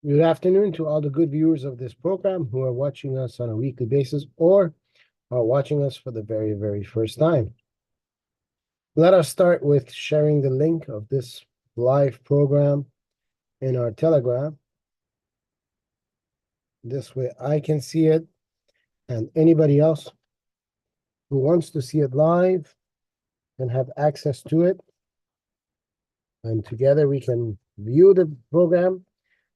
Good afternoon to all the good viewers of this program who are watching us on a weekly basis or are watching us for the very first time. Let us start with sharing the link of this live program in our Telegram. This way I can see it, and anybody else who wants to see it live can have access to it. And together we can view the program.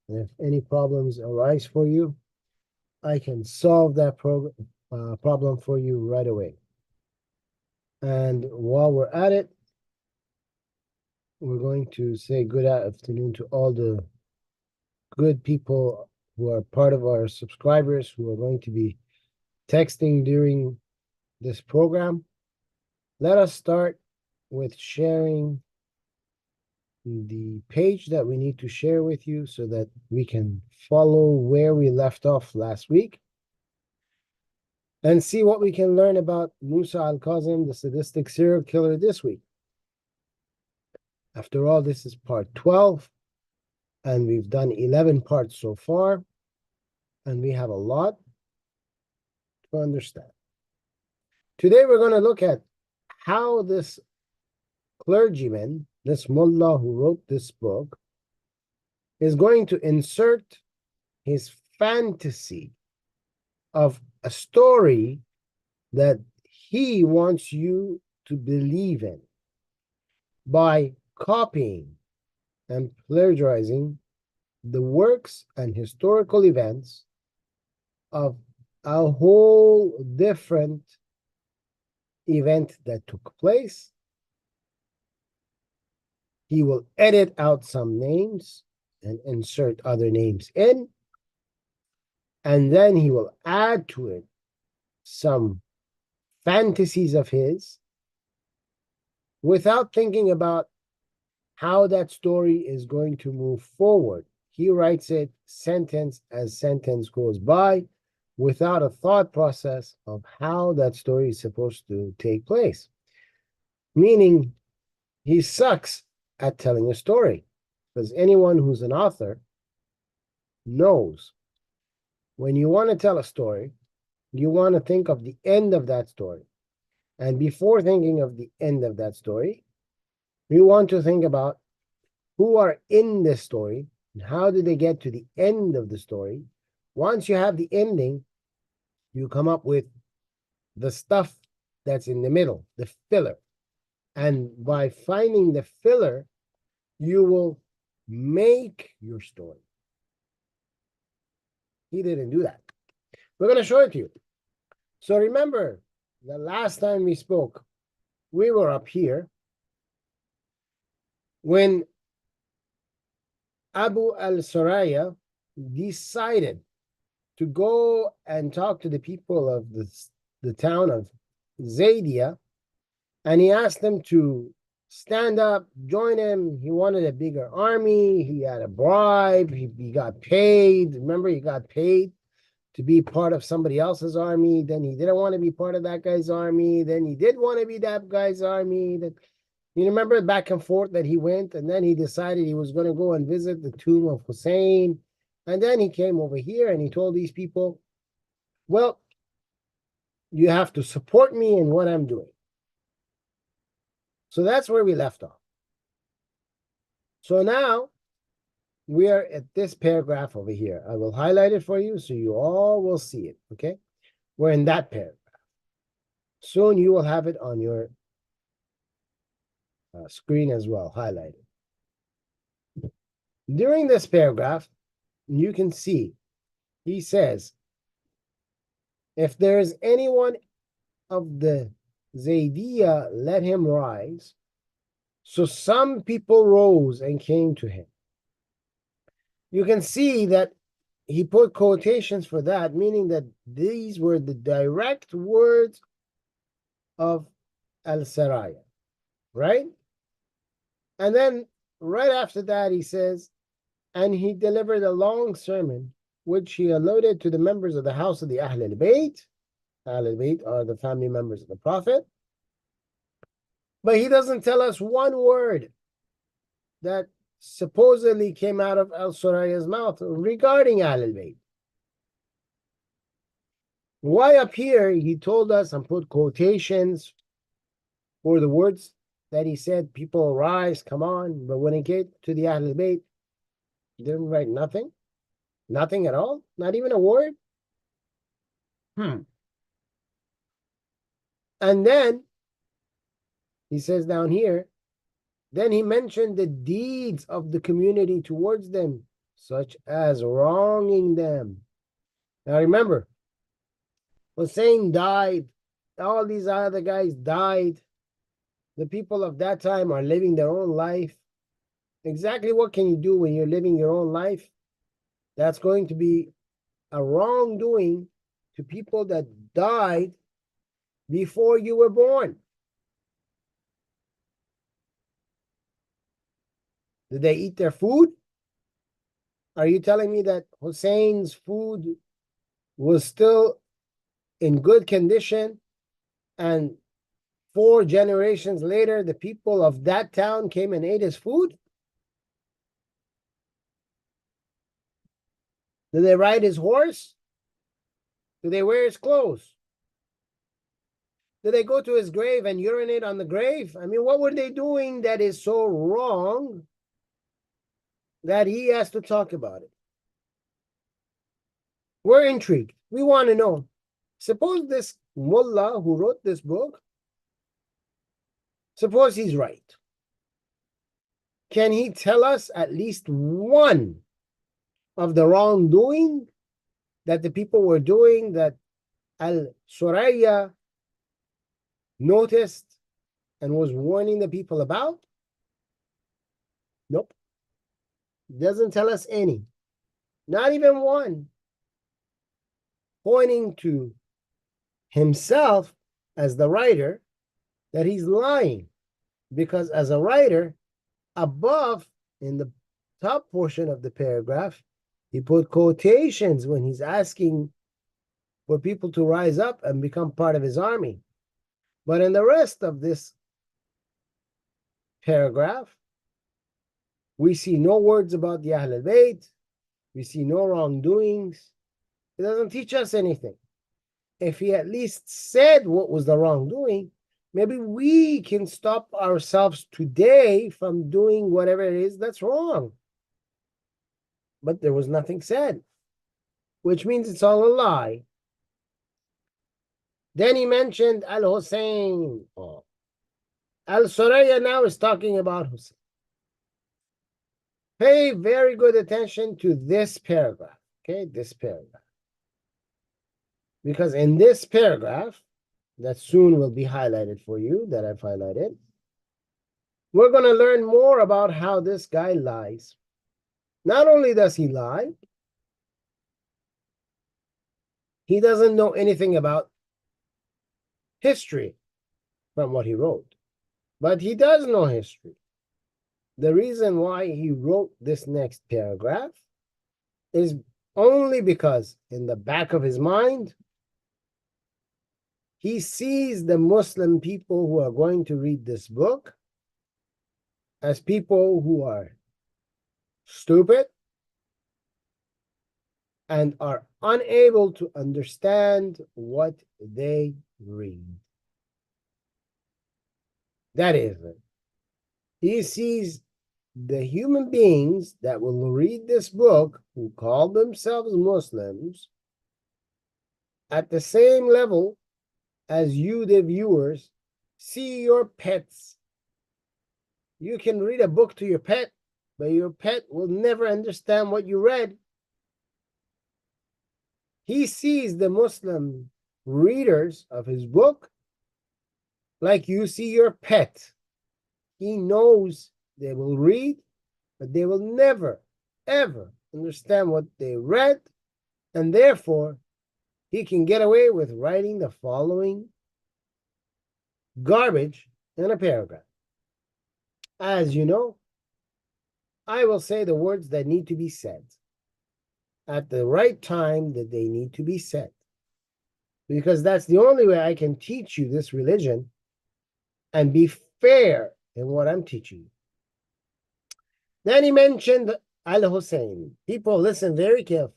And if any problems arise for you, I can solve that problem for you right away. And while we're at it, we're going to say good afternoon to all the good people who are part of our subscribers who are going to be texting during this program. Let us start with sharing the page that we need to share with you so that we can follow where we left off last week and see what we can learn about Musa al-Kazim, the sadistic serial killer, this week. After all, this is part 12, and we've done 11 parts so far, and we have a lot to understand. Today, we're going to look at how this clergyman, this mullah who wrote this book, is going to insert his fantasy of a story that he wants you to believe in by copying and plagiarizing the works and historical events of a whole different event that took place. He will edit out some names and insert other names in, and then he will add to it some fantasies of his without thinking about how that story is going to move forward. He writes it sentence as sentence goes by without a thought process of how that story is supposed to take place. Meaning, he sucks at telling a story, because anyone who's an author knows when you want to tell a story, you want to think of the end of that story. And before thinking of the end of that story, you want to think about who are in this story and how did they get to the end of the story. Once you have the ending, you come up with the stuff that's in the middle, the filler. And by finding the filler, you will make your story. He didn't do that. We're going to show it to you. So remember, the last time we spoke, we were up here when Abu al-Suraya decided to go and talk to the people of the town of Zaydia, and he asked them to stand up, join him. He wanted a bigger army. He had a bribe. He got paid. Remember, he got paid to be part of somebody else's army. Then he didn't want to be part of that guy's army. Then he did want to be that guy's army. You remember back and forth that he went, and then he decided he was going to go and visit the tomb of Hussein. And then he came over here and he told these people, well, you have to support me in what I'm doing. So that's where we left off. So now we are at this paragraph over here. I will highlight it for you so you all will see it, okay? We're in that paragraph. Soon you will have it on your screen as well, highlighted. During this paragraph, you can see, he says, if there is anyone of the Zaydiyah, let him rise. So some people rose and came to him. You can see that he put quotations for that, meaning that these were the direct words of al-Saraya, right? And then right after that, he says, and he delivered a long sermon, which he alluded to the members of the house of the Ahl al-Bayt. Ahl al-Bayt are the family members of the Prophet. But he doesn't tell us one word that supposedly came out of al-Suraya's mouth regarding Ahlul Bayt. Why up here he told us and put quotations for the words that he said, people rise, come on, but when it came to the Ahlul Bayt, he didn't write nothing? Nothing at all? Not even a word? And then he says down here, then he mentioned the deeds of the community towards them, such as wronging them. Now remember, Hussein died. All these other guys died. The people of that time are living their own life. Exactly what can you do when you're living your own life? That's going to be a wrongdoing to people that died before you were born. Did they eat their food? Are you telling me that Hussein's food was still in good condition and 4 generations later the people of that town came and ate his food? Did they ride his horse? Did they wear his clothes? Did they go to his grave and urinate on the grave? I mean, what were they doing that is so wrong that he has to talk about it? We're intrigued. We want to know. Suppose this mullah who wrote this book, suppose he's right. Can he tell us at least one of the wrongdoing that the people were doing that al-Suraya noticed and was warning the people about? Nope. Doesn't tell us any. Not even one. Pointing to himself as the writer that he's lying. Because as a writer, above in the top portion of the paragraph, he put quotations when he's asking for people to rise up and become part of his army. But in the rest of this paragraph, we see no words about the Ahlul Bayt. We see no wrongdoings. It doesn't teach us anything. If he at least said what was the wrongdoing, maybe we can stop ourselves today from doing whatever it is that's wrong. But there was nothing said, which means it's all a lie. Then he mentioned al-Hussein. Al-Suraya now is talking about Hussein. Pay very good attention to this paragraph, okay? This paragraph. Because in this paragraph, that soon will be highlighted for you, that I've highlighted, we're going to learn more about how this guy lies. Not only does he lie, he doesn't know anything about history from what he wrote. But he does know history. The reason why he wrote this next paragraph is only because in the back of his mind, he sees the Muslim people who are going to read this book as people who are stupid and are unable to understand what they read. That is it. He sees the human beings that will read this book who call themselves Muslims at the same level as you, the viewers, see your pets. You can read a book to your pet, but your pet will never understand what you read. He sees the Muslim readers of his book like you see your pet. He knows they will read, but they will never, ever understand what they read, and therefore he can get away with writing the following garbage in a paragraph. As you know, I will say the words that need to be said at the right time that they need to be said, because that's the only way I can teach you this religion and be fair in what I'm teaching you. Then he mentioned al-Hussein. People listen very carefully.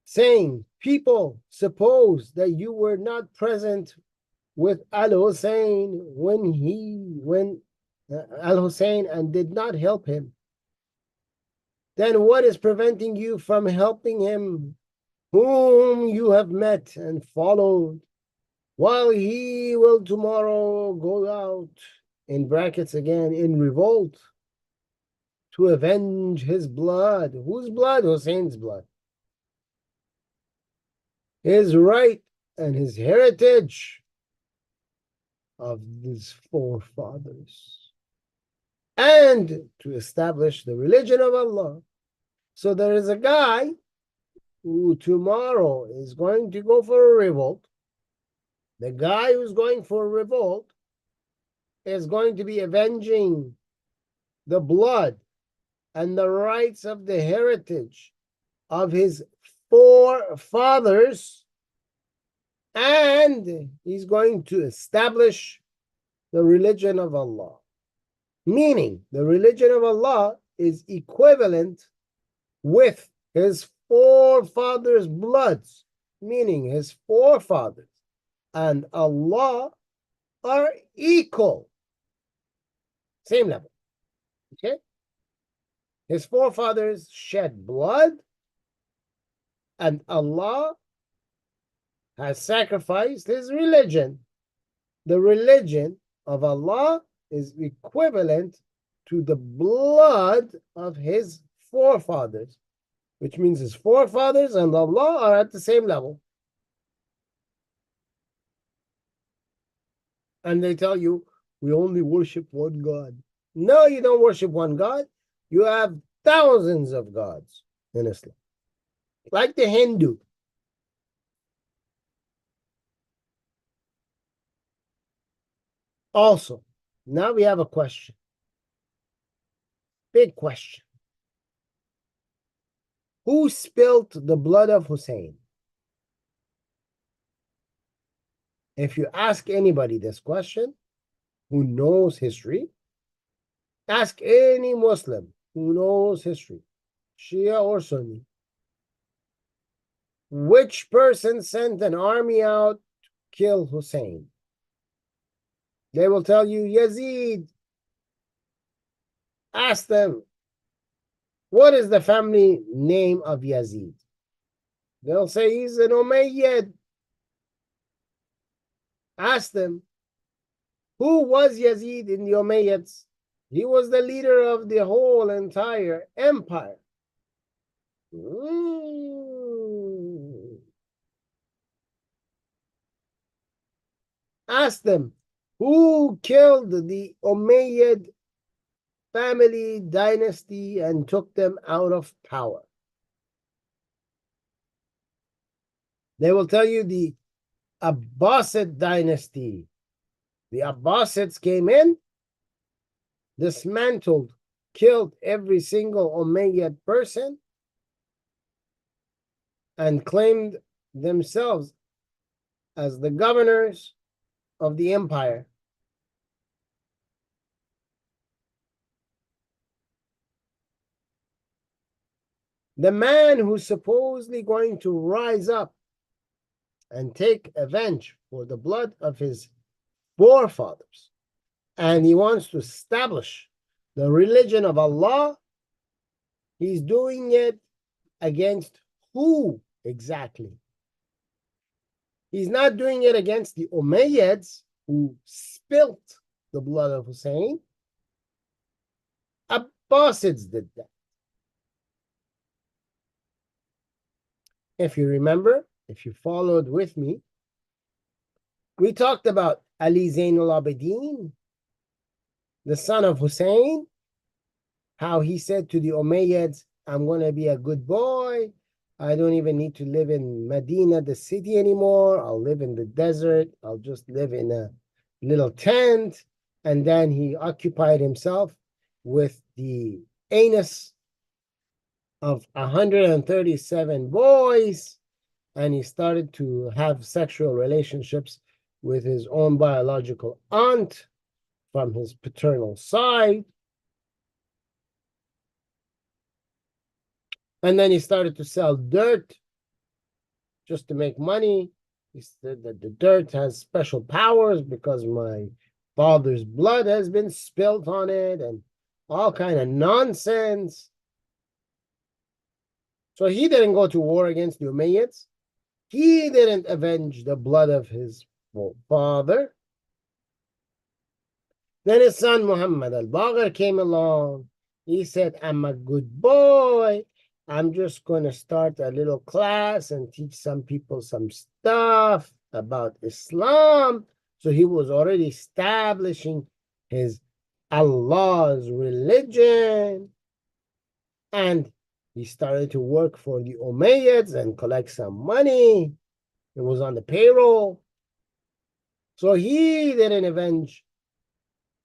Saying, people suppose that you were not present with al-Hussein when al-Hussein and did not help him. Then what is preventing you from helping him, whom you have met and followed, while he will tomorrow go out, in brackets again, in revolt, to avenge his blood? Whose blood? Hussein's blood. His right and his heritage of his forefathers, and to establish the religion of Allah. So there is a guy who tomorrow is going to go for a revolt. The guy who's going for a revolt is going to be avenging the blood and the rights of the heritage of his forefathers, and he's going to establish the religion of Allah. Meaning, the religion of Allah is equivalent with his forefathers' bloods, meaning his forefathers and Allah are equal, same level. Okay? His forefathers shed blood, and Allah has sacrificed his religion. The religion of Allah is equivalent to the blood of his forefathers, which means his forefathers and Allah are at the same level. And they tell you, we only worship one God. No, you don't worship one God. You have thousands of gods in Islam. Like the Hindu. Also, now we have a question. Big question. Who spilled the blood of Hussein? If you ask anybody this question who knows history, ask any Muslim who knows history, Shia or Sunni, which person sent an army out to kill Hussein? They will tell you Yazid. Ask them, what is the family name of Yazid? They'll say he's an Umayyad. Ask them, who was Yazid in the Umayyads? He was the leader of the whole entire empire. Ask them, who killed the Umayyad family dynasty and took them out of power? They will tell you the Abbasid dynasty. The Abbasids came in, dismantled, killed every single Umayyad person, and claimed themselves as the governors of the empire. The man who's supposedly going to rise up and take revenge for the blood of his forefathers, and he wants to establish the religion of Allah, he's doing it against who exactly? He's not doing it against the Umayyads who spilt the blood of Hussein. Abbasids did that. If you remember, if you followed with me, we talked about Ali Zainul Abidin, the son of Hussein, how he said to the Umayyads, I'm going to be a good boy. I don't even need to live in Medina, the city anymore. I'll live in the desert. I'll just live in a little tent. And then he occupied himself with the anus of 137 boys, and he started to have sexual relationships with his own biological aunt from his paternal side. And then he started to sell dirt just to make money. He said that the dirt has special powers because my father's blood has been spilt on it and all kind of nonsense. So he didn't go to war against the Umayyads. He didn't avenge the blood of his father. Then his son Muhammad al-Baqir came along. He said, I'm a good boy. I'm just going to start a little class and teach some people some stuff about Islam. So he was already establishing his Allah's religion. And he started to work for the Umayyads and collect some money. It was on the payroll. So he didn't avenge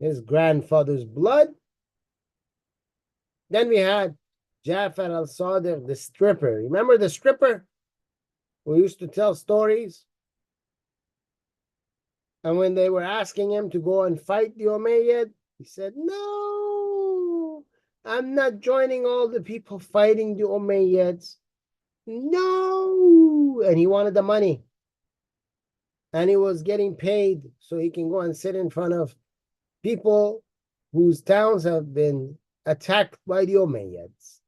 his grandfather's blood. Then we had Ja'far al-Sadiq, the stripper. Remember the stripper who used to tell stories? And when they were asking him to go and fight the Umayyad, he said, no, I'm not joining all the people fighting the Umayyads. No. And he wanted the money. And he was getting paid so he can go and sit in front of people whose towns have been attacked by the Umayyads.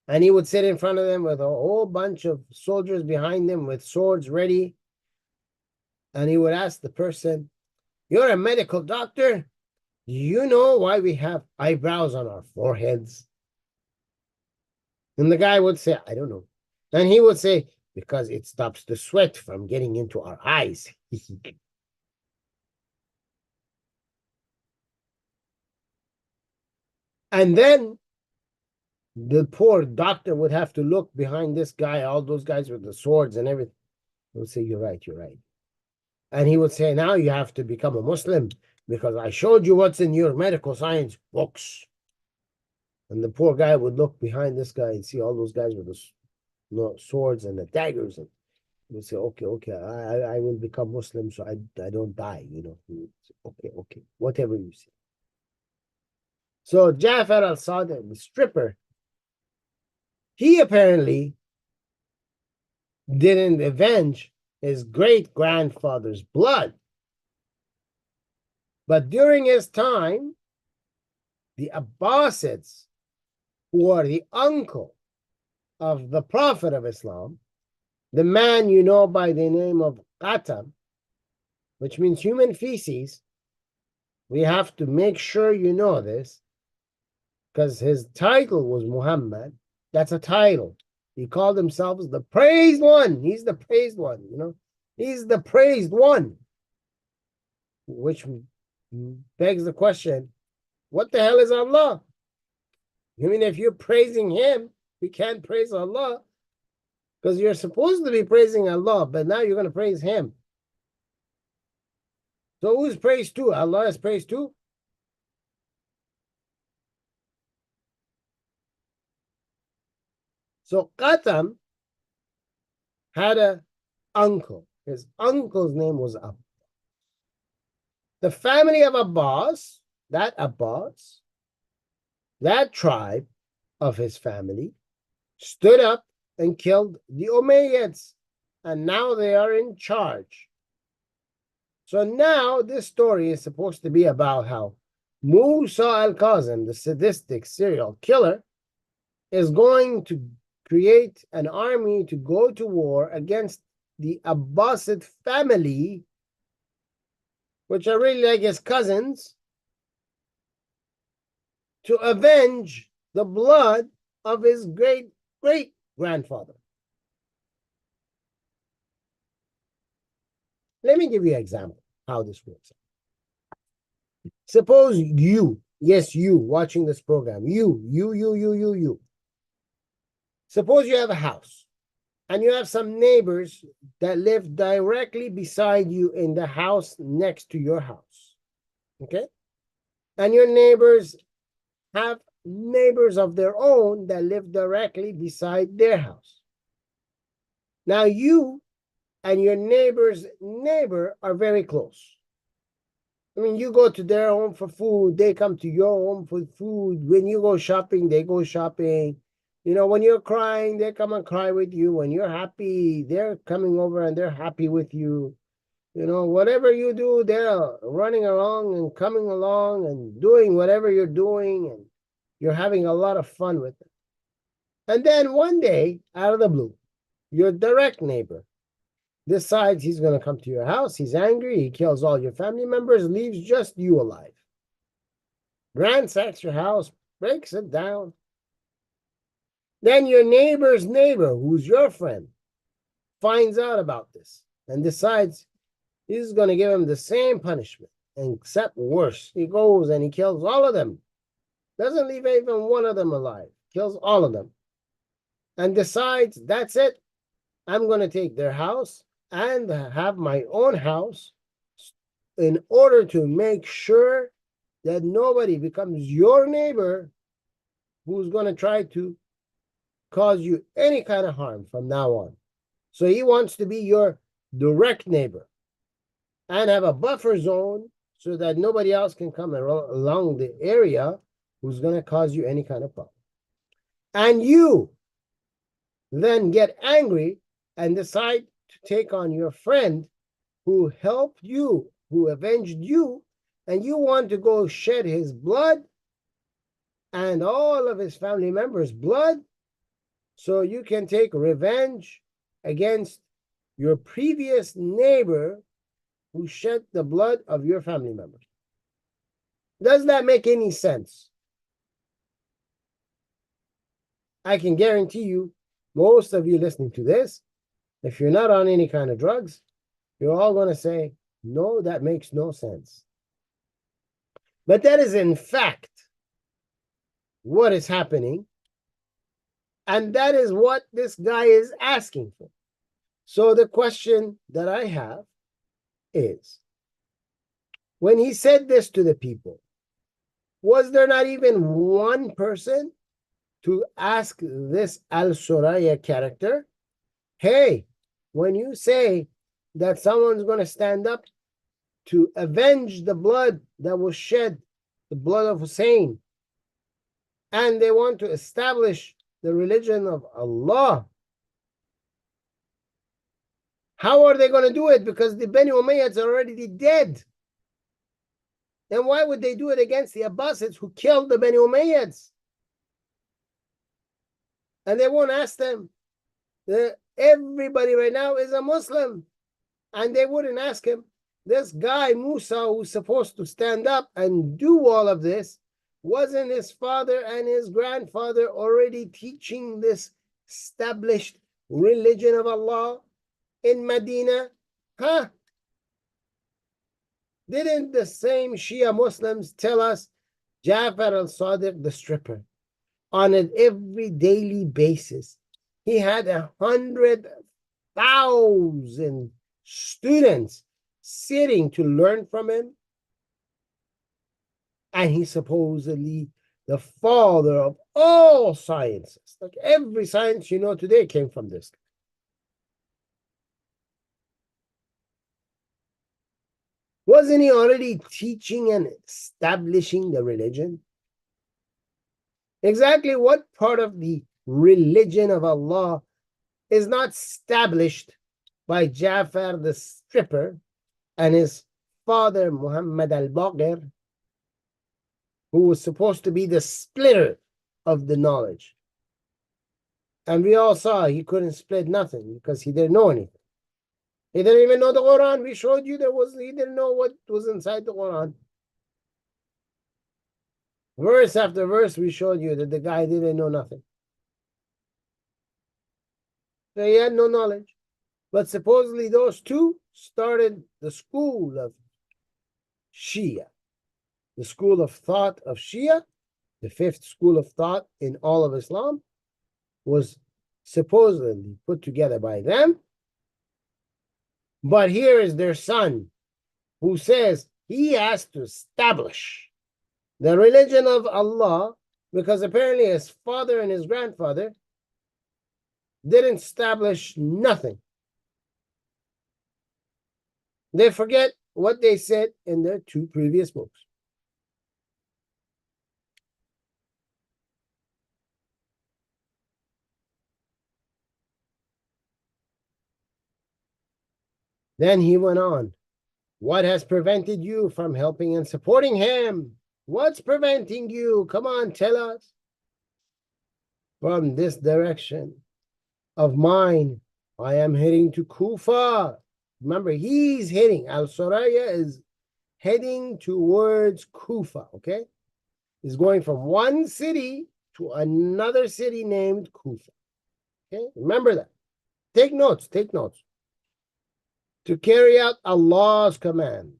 And he would sit in front of them with a whole bunch of soldiers behind him with swords ready. And he would ask the person, you're a medical doctor? Do you know why we have eyebrows on our foreheads? And the guy would say, I don't know. And he would say, because it stops the sweat from getting into our eyes. And then the poor doctor would have to look behind this guy, all those guys with the swords and everything. He would say, you're right, you're right. And he would say, now you have to become a Muslim because I showed you what's in your medical science books. And the poor guy would look behind this guy and see all those guys with the swords and the daggers. And he would say, okay, I will become Muslim so I don't die, you know. Say, okay, whatever you say. So Ja'far al-Sadiq, the stripper, he apparently didn't avenge his great-grandfather's blood. But during his time, the Abbasids, who are the uncle of the Prophet of Islam, the man you know by the name of Qatam, which means human feces, we have to make sure you know this, because his title was Muhammad. That's a title. He called himself the praised one. He's the praised one, you know. He's the praised one. Which begs the question, what the hell is Allah? I mean, if you're praising him, we can't praise Allah. Because you're supposed to be praising Allah, but now you're going to praise him. So who's praised to? Allah is praised to? So Qatam had an uncle. His uncle's name was Abbas. The family of Abbas, that tribe of his family, stood up and killed the Umayyads. And now they are in charge. So now this story is supposed to be about how Musa al-Kazim, the sadistic serial killer, is going to create an army to go to war against the Abbasid family, which are really like his cousins, to avenge the blood of his great-grandfather. Let me give you an example how this works. Suppose you, yes, you watching this program, you. Suppose you have a house and you have some neighbors that live directly beside you in the house next to your house. Okay? And your neighbors have neighbors of their own that live directly beside their house. Now you and your neighbor's neighbor are very close. I mean, you go to their home for food, they come to your home for food. When you go shopping, they go shopping. You know, when you're crying, they come and cry with you. When you're happy, they're coming over and they're happy with you. You know, whatever you do, they're running along and coming along and doing whatever you're doing, and you're having a lot of fun with them. And then one day, out of the blue, your direct neighbor decides he's going to come to your house. He's angry. He kills all your family members, leaves just you alive. Ransacks your house, breaks it down. Then your neighbor's neighbor, who's your friend, finds out about this and decides he's going to give him the same punishment, except worse. He goes and he kills all of them. Doesn't leave even one of them alive. Kills all of them. And decides, that's it. I'm going to take their house and have my own house in order to make sure that nobody becomes your neighbor who's going to try to cause you any kind of harm from now on. So he wants to be your direct neighbor and have a buffer zone so that nobody else can come along the area who's going to cause you any kind of problem. And you then get angry and decide to take on your friend who helped you, who avenged you, and you want to go shed his blood and all of his family members' blood so you can take revenge against your previous neighbor who shed the blood of your family members. Does that make any sense? I can guarantee you, most of you listening to this, if you're not on any kind of drugs, you're all going to say, no, that makes no sense. But that is in fact what is happening. And that is what this guy is asking for. So the question that I have is, when he said this to the people, was there not even one person to ask this Al-Suraya character, hey, when you say that someone's going to stand up to avenge the blood that was shed, the blood of Hussein, and they want to establish the religion of Allah, how are they going to do it? Because the Bani Umayyads are already dead. Then why would they do it against the Abbasids who killed the Bani Umayyads? And they won't ask them. Everybody right now is a Muslim. And they wouldn't ask him. This guy, Musa, who's supposed to stand up and do all of this, wasn't his father and his grandfather already teaching this established religion of Allah in Medina? Huh? Didn't the same Shia Muslims tell us Jafar al-Sadiq, the stripper, on an every daily basis, he had 100,000 students sitting to learn from him? And he's supposedly the father of all sciences. Like every science you know today came from this. Wasn't he already teaching and establishing the religion? Exactly what part of the religion of Allah is not established by Jafar the stripper and his father Muhammad al-Baqir, who was supposed to be the splitter of the knowledge? And we all saw he couldn't split nothing because he didn't know anything. He didn't even know the Quran. We showed you he didn't know what was inside the Quran. Verse after verse, we showed you that the guy didn't know nothing. So he had no knowledge. But supposedly those two started the school of Shia. The school of thought of Shia, the fifth school of thought in all of Islam, was supposedly put together by them. But here is their son, who says he has to establish the religion of Allah, because apparently his father and his grandfather didn't establish nothing. They forget what they said in their 2 previous books. Then he went on. What has prevented you from helping and supporting him? What's preventing you? Come on, tell us. From this direction of mine, I am heading to Kufa. Remember, he's heading. Al-Suraya is heading towards Kufa, okay? He's going from one city to another city named Kufa. Okay, remember that. Take notes, take notes. To carry out Allah's command.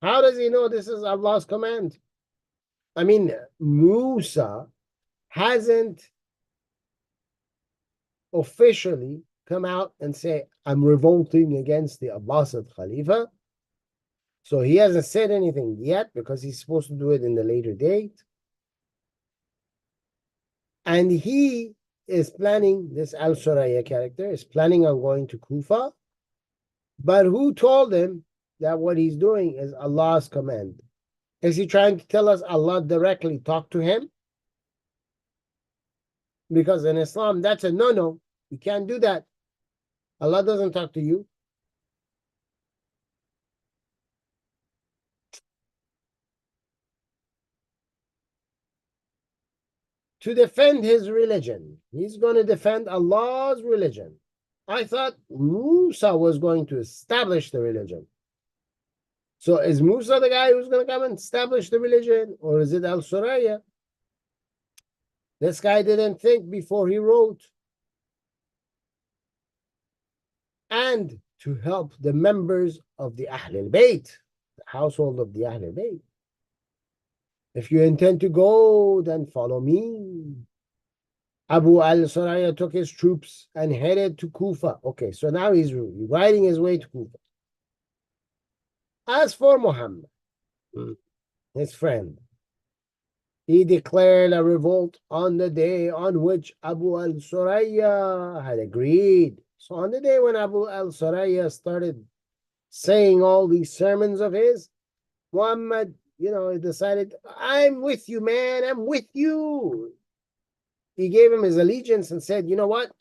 How does he know this is Allah's command? I mean, Musa hasn't officially come out and say, I'm revolting against the Abbasid Khalifa. So he hasn't said anything yet because he's supposed to do it in the later date. And he is planning, this Al-Suraya character is planning on going to Kufa. But who told him that what he's doing is Allah's command? Is he trying to tell us Allah directly talked to him? Because in Islam, that's a no-no. You can't do that. Allah doesn't talk to you. To defend his religion. He's going to defend Allah's religion. I thought Musa was going to establish the religion. So is Musa the guy who's going to come and establish the religion? Or is it Al-Suraya? This guy didn't think before he wrote. And to help the members of the Ahl al-Bayt, the household of the Ahl al-Bayt. If you intend to go, then follow me. Abu al-Suraya took his troops and headed to Kufa. Okay, so now he's riding his way to Kufa. As for Muhammad, his friend, he declared a revolt on the day on which Abu al-Suraya had agreed. So on the day when Abu al-Suraya started saying all these sermons of his, Muhammad, he decided, I'm with you, man, I'm with you. He gave him his allegiance and said, you know what?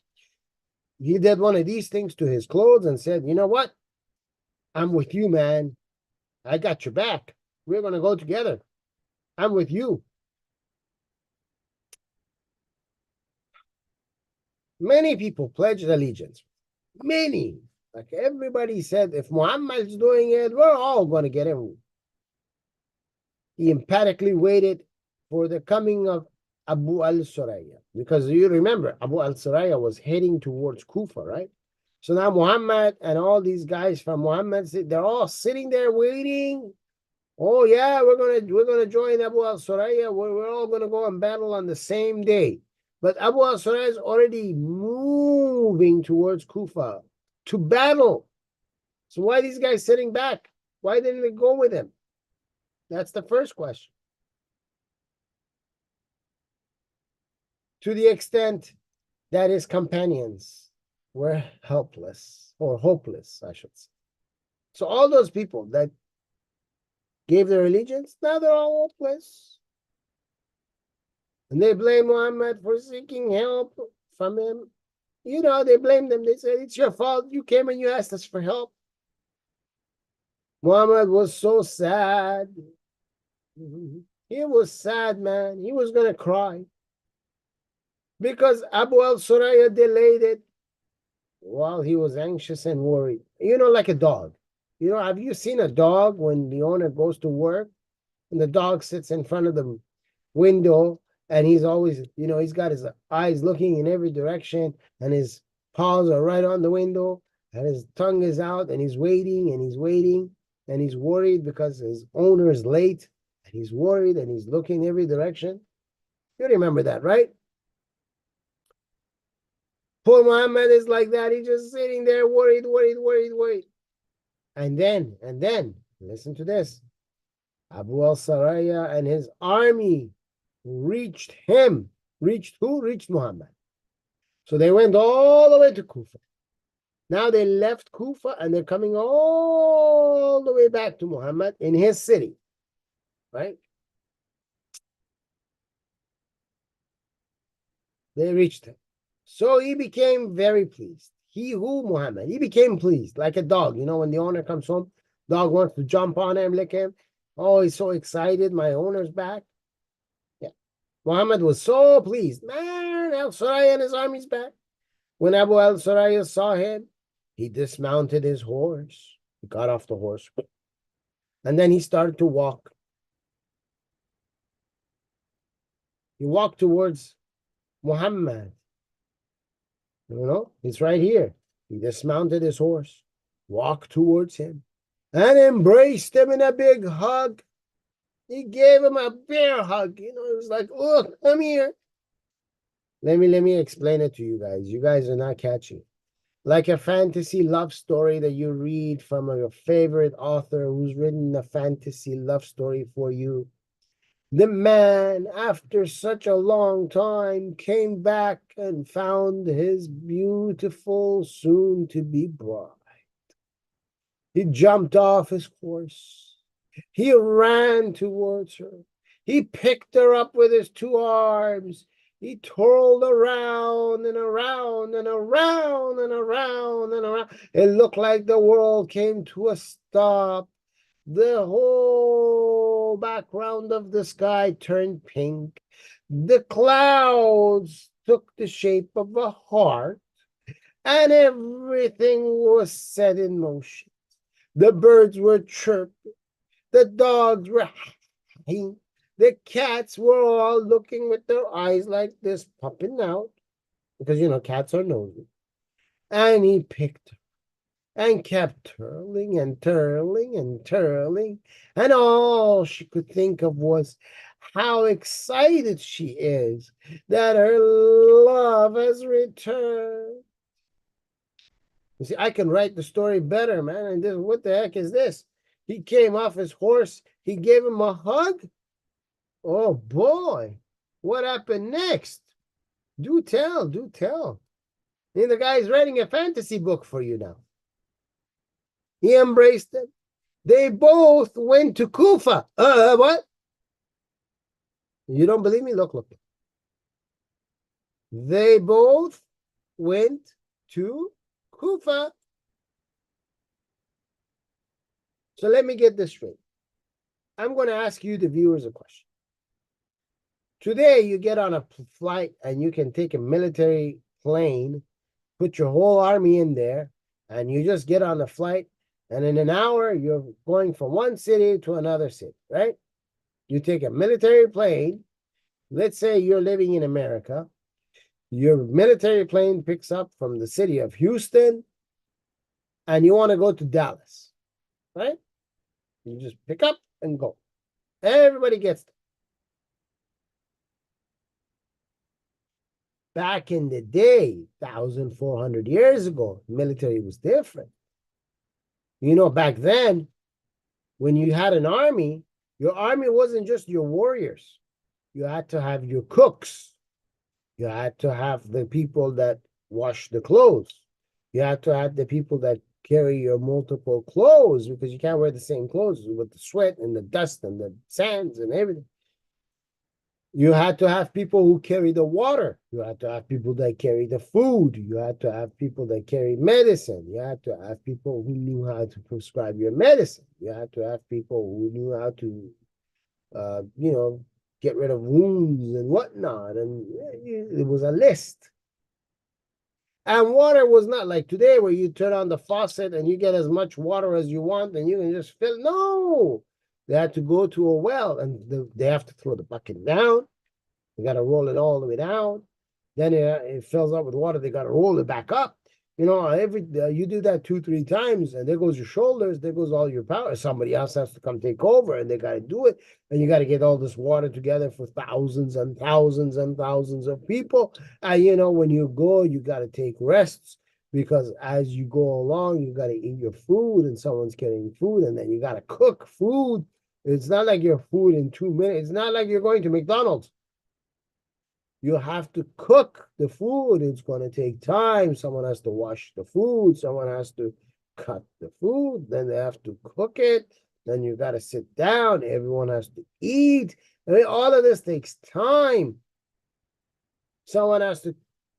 He did one of these things to his clothes and said, you know what? I'm with you, man. I got your back. We're going to go together. I'm with you. Many people pledged allegiance. Many. Like everybody said, if Muhammad's doing it, we're all going to get him. He emphatically waited for the coming of Abu al-Suraya. Because you remember, Abu al-Suraya was heading towards Kufa, right? So now Muhammad and all these guys from Muhammad, they're all sitting there waiting. Oh yeah, we're gonna join Abu al-Suraya. We're all gonna go and battle on the same day. But Abu al-Suraya is already moving towards Kufa to battle. So why are these guys sitting back? Why didn't they go with him? That's the first question. To the extent that his companions were helpless or hopeless, I should say. So all those people that gave their allegiance, now they're all hopeless. And they blame Muhammad for seeking help from him. They blamed him. They said, it's your fault. You came and you asked us for help. Muhammad was so sad. He was sad, man. He was going to cry. Because Abu al-Suraya delayed it while he was anxious and worried. Like a dog. Have you seen a dog when the owner goes to work and the dog sits in front of the window and he's always, he's got his eyes looking in every direction and his paws are right on the window and his tongue is out and he's waiting and he's waiting and he's worried because his owner is late and he's worried and he's looking every direction. You remember that, right? Poor Muhammad is like that. He's just sitting there worried. And then, listen to this. Abu al-Suraya and his army reached him. Reached who? Reached Muhammad. So they went all the way to Kufa. Now they left Kufa and they're coming all the way back to Muhammad in his city, right? They reached him. So he became very pleased. He who, Muhammad, he became pleased like a dog. You know, when the owner comes home, dog wants to jump on him, lick him. Oh, he's so excited. My owner's back. Yeah. Muhammad was so pleased. Man, al-Suraya and his army's back. When Abu al-Suraya saw him, he dismounted his horse. He got off the horse. And then he started to walk. He walked towards Muhammad. You know, he's right here. He dismounted his horse, walked towards him, and embraced him in a big hug. He gave him a bear hug. You know, it was like, oh, come here. Let me explain it to you guys. You guys are not catching it. Like a fantasy love story that you read from your favorite author who's written a fantasy love story for you. The man, after such a long time, came back and found his beautiful, soon-to-be bride. He jumped off his horse. He ran towards her. He picked her up with his two arms. He twirled around and around and around and around and around. It looked like the world came to a stop. The whole background of the sky turned pink. The clouds took the shape of a heart, and everything was set in motion. The birds were chirping. The dogs were howling. The cats were all looking with their eyes like this, popping out, because, you know, cats are nosy. And he picked her and kept twirling and twirling and twirling. And all she could think of was how excited she is that her love has returned. You see, I can write the story better, man. And this, what the heck is this? He came off his horse. He gave him a hug. Oh, boy. What happened next? Do tell, do tell. And the guy's writing a fantasy book for you now. He embraced them. They both went to Kufa. What? You don't believe me? Look. They both went to Kufa. So let me get this straight. I'm going to ask you, the viewers, a question. Today, you get on a flight and you can take a military plane, put your whole army in there, and you just get on the flight. And in an hour, you're going from one city to another city, right? You take a military plane. Let's say you're living in America. Your military plane picks up from the city of Houston, and you want to go to Dallas, right? You just pick up and go. Everybody gets there. Back in the day, 1,400 years ago, military was different. You know, back then, when you had an army, your army wasn't just your warriors. You had to have your cooks. You had to have the people that wash the clothes. You had to have the people that carry your multiple clothes, because you can't wear the same clothes with the sweat and the dust and the sands and everything. You had to have people who carry the water. You had to have people that carry the food. You had to have people that carry medicine. You had to have people who knew how to prescribe your medicine. You had to have people who knew how to, you know, get rid of wounds and whatnot. And it was a list. And water was not like today where you turn on the faucet and you get as much water as you want and you can just fill. No. They had to go to a well, and they have to throw the bucket down. They got to roll it all the way down. Then it fills up with water. They got to roll it back up. You know, you do that 2-3 times, and there goes your shoulders. There goes all your power. Somebody else has to come take over, and they got to do it. And you got to get all this water together for thousands and thousands and thousands of people. And, you know, when you go, you got to take rests, because as you go along, you got to eat your food, and someone's getting food, and then you got to cook food. It's not like your food in 2 minutes. It's not like you're going to McDonald's. You have to cook the food. It's going to take time. Someone has to wash the food. Someone has to cut the food. Then they have to cook it. Then you got to sit down. Everyone has to eat. I mean, all of this takes time. Someone has to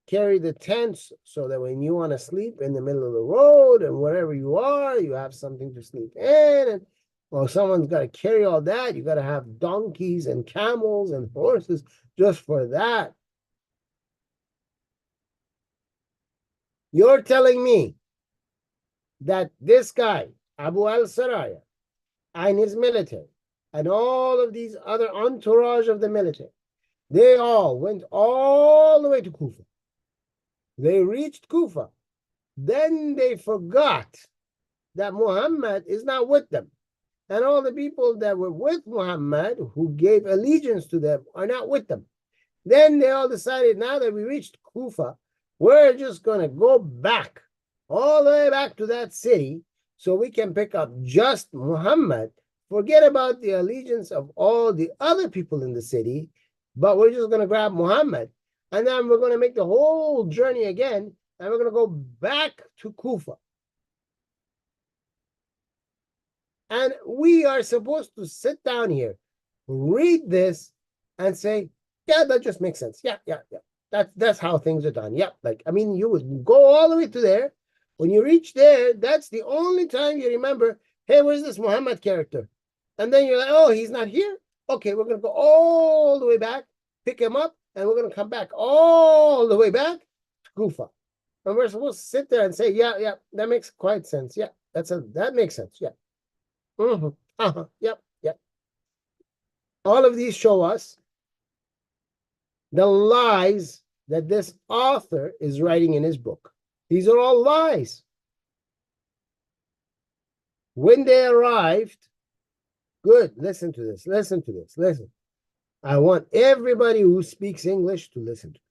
carry the tents so that when you want to sleep in the middle of the road and wherever you are, you have something to sleep in. And well, someone's got to carry all that. You got to have donkeys and camels and horses just for that. You're telling me that this guy, Abu al-Saraya, and his military, and all of these other entourage of the military, they all went all the way to Kufa. They reached Kufa. Then they forgot that Muhammad is not with them. And all the people that were with Muhammad, who gave allegiance to them, are not with them. Then they all decided, now that we reached Kufa, we're just going to go back, all the way back to that city, so we can pick up just Muhammad, forget about the allegiance of all the other people in the city, but we're just going to grab Muhammad. And then we're going to make the whole journey again, and we're going to go back to Kufa. And we are supposed to sit down here, read this, and say, yeah, that just makes sense. Yeah. That's how things are done. Yeah, like, I mean, you would go all the way to there. When you reach there, that's the only time you remember, hey, where's this Muhammad character? And then you're like, oh, he's not here? Okay, we're going to go all the way back, pick him up, and we're going to come back all the way back to Kufa. And we're supposed to sit there and say, yeah, that makes quite sense. Yeah, that makes sense. Yeah. Yep. All of these show us the lies that this author is writing in his book. These are all lies. When they arrived, good, listen to this. Listen. I want everybody who speaks English to listen to it.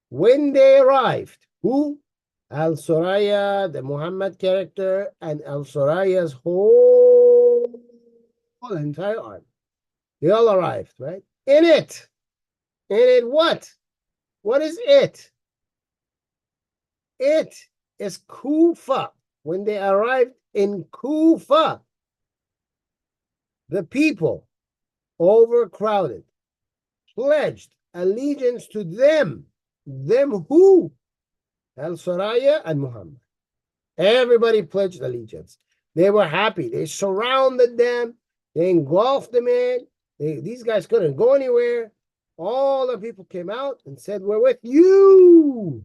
When they arrived, who? Al-Suraya, the Muhammad character, and Al-Suraya's whole entire army. They all arrived, right? In it what? What is it? It is Kufa. When they arrived in Kufa, the people, overcrowded, pledged allegiance to them. Them who? Al-Suraya and Muhammad. Everybody pledged allegiance. They were happy. They surrounded them. They engulfed them in. These guys couldn't go anywhere. All the people came out and said, we're with you.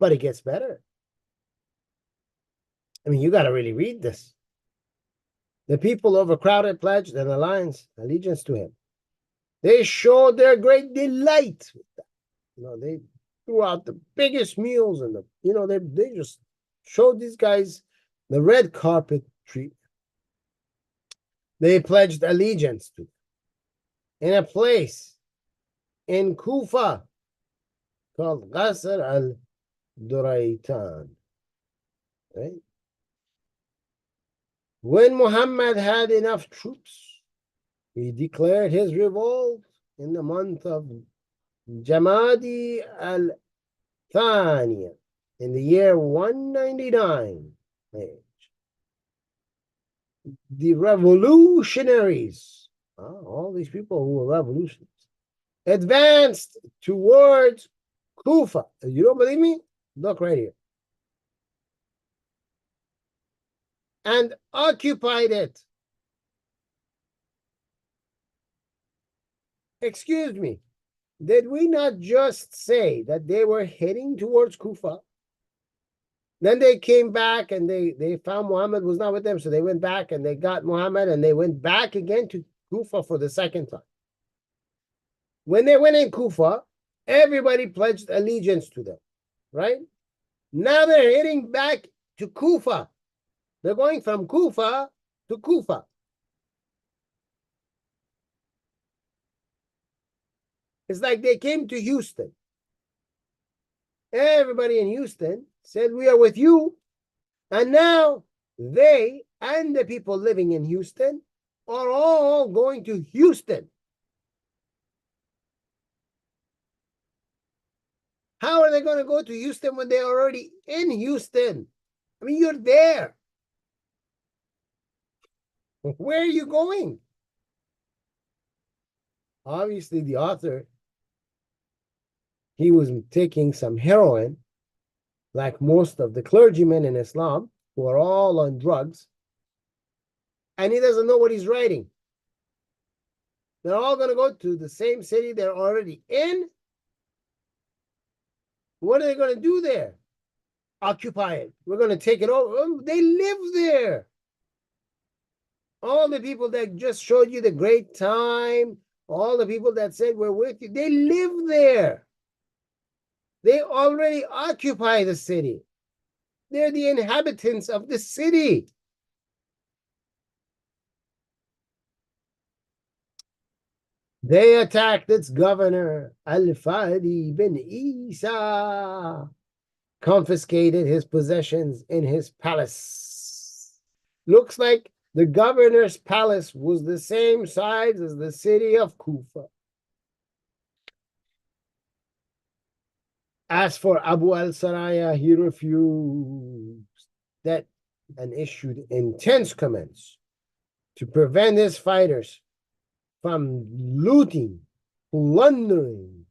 But it gets better. I mean, you got to really read this. The people overcrowded pledged an allegiance to him. They showed their great delight with that. They threw out the biggest meals and they just showed these guys the red carpet treatment. They pledged allegiance to them in a place in Kufa called Qasr al-Duraitan. Right? When Muhammad had enough troops, he declared his revolt in the month of Jamadi al-Thaniya in the year 199. The revolutionaries, all these people who were revolutionaries, advanced towards Kufa. You don't believe me? Look right here. And occupied it. Excuse me, did we not just say that they were heading towards Kufa? Then they came back and they found Muhammad was not with them, so they went back and they got Muhammad and they went back again to Kufa for the second time. When they went in Kufa, everybody pledged allegiance to them, right? Now they're heading back to Kufa. They're going from Kufa to Kufa. It's like they came to Houston. Everybody in Houston said, we are with you. And now they and the people living in Houston are all going to Houston. they going to go to Houston when they're already in Houston? I mean, you're there. Where are you going? Obviously, the author, he was taking some heroin, like most of the clergymen in Islam, who are all on drugs, and he doesn't know what he's writing. They're all going to go to the same city they're already in. What are they going to do there? Occupy it. We're going to take it over. They live there. All the people that just showed you the great time, all the people that said we're with you, they live there. They already occupy the city. They're the inhabitants of the city. They attacked its governor, al-Fadi bin Isa, confiscated his possessions in his palace. Looks like the governor's palace was the same size as the city of Kufa. As for Abu al-Saraya, he refused that and issued intense commands to prevent his fighters from looting, plundering,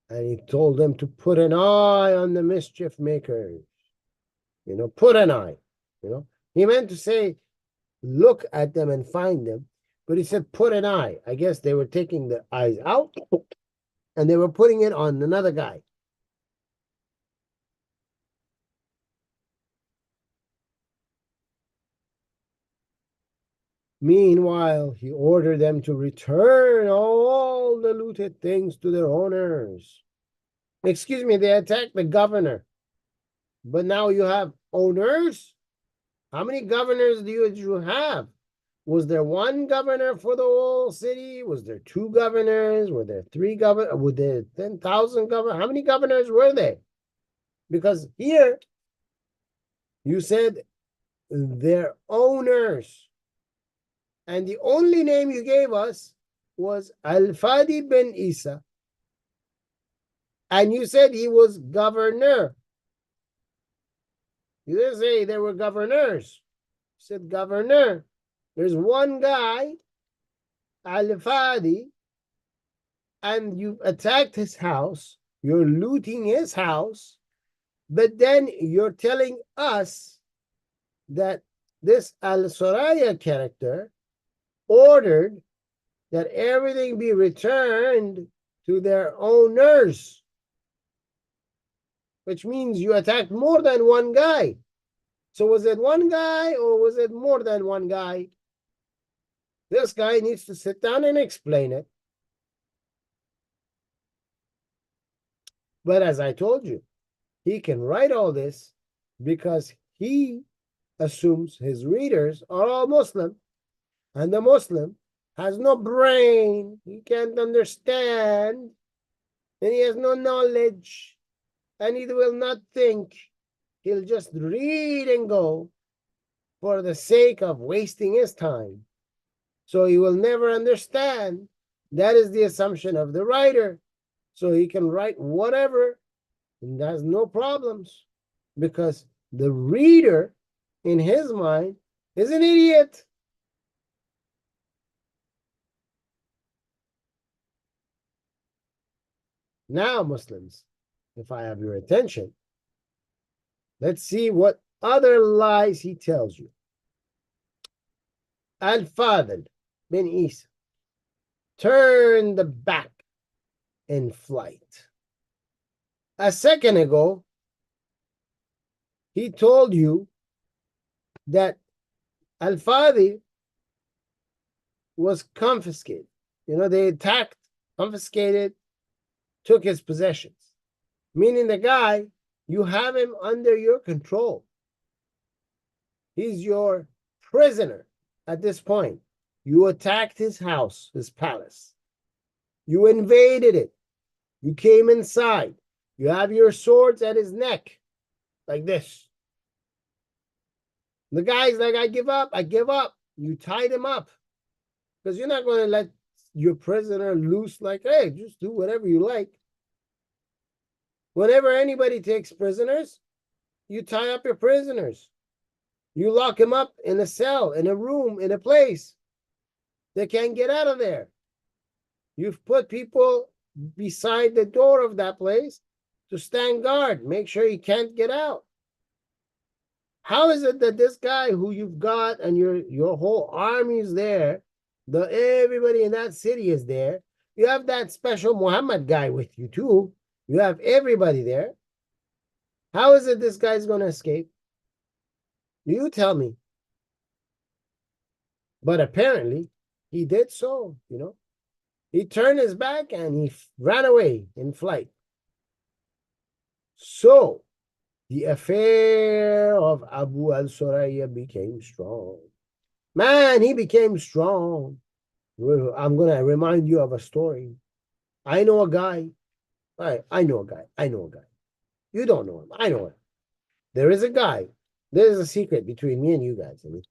and he told them to put an eye on the mischief makers. Put an eye. He meant to say, look at them and find them, but he said, put an eye. I guess they were taking the eyes out and they were putting it on another guy. Meanwhile, he ordered them to return all the looted things to their owners. Excuse me, they attacked the governor. But now you have owners? How many governors do you have? Was there one governor for the whole city? Was there two governors? Were there three governors? Were there 10,000 governors? How many governors were there? Because here, you said they're owners. And the only name you gave us was al-Fadi bin Isa. And you said he was governor. You didn't say there were governors. You said governor. There's one guy, al-Fadi, and you attacked his house. You're looting his house. But then you're telling us that this al-Saraya character ordered that everything be returned to their owners, which means you attacked more than one guy. So was it one guy or was it more than one guy? This guy needs to sit down and explain it. But as I told you, he can write all this because he assumes his readers are all Muslim. And the Muslim has no brain. He can't understand. And he has no knowledge. And he will not think. He'll just read and go for the sake of wasting his time. So he will never understand. That is the assumption of the writer. So he can write whatever and has no problems. Because the reader, in his mind, is an idiot. Now, Muslims, if I have your attention, let's see what other lies he tells you. Al-Fadl bin Isa turned back in flight. A second ago, he told you that Al-Fadl was confiscated. They attacked, confiscated, took his possessions. Meaning the guy, you have him under your control. He's your prisoner at this point. You attacked his house, his palace. You invaded it. You came inside. You have your swords at his neck, like this. The guy's like, I give up, I give up. You tied him up. Because you're not going to let your prisoner loose like, hey, just do whatever you like. Whenever anybody takes prisoners, you tie up your prisoners. You lock them up in a cell, in a room, in a place. They can't get out of there. You've put people beside the door of that place to stand guard, make sure he can't get out. How is it that this guy who you've got and your whole army is there, everybody in that city is there, you have that special Muhammad guy with you too, you have everybody there. How is it this guy's going to escape? You tell me. But apparently, he did so, you know. He turned his back and he ran away in flight. So, the affair of Abu al-Suraya became strong. Man, he became strong. I'm going to remind you of a story. I know a guy. I know a guy. I know a guy. You don't know him. I know him. There is a guy. There's a secret between me and you guys. I mean,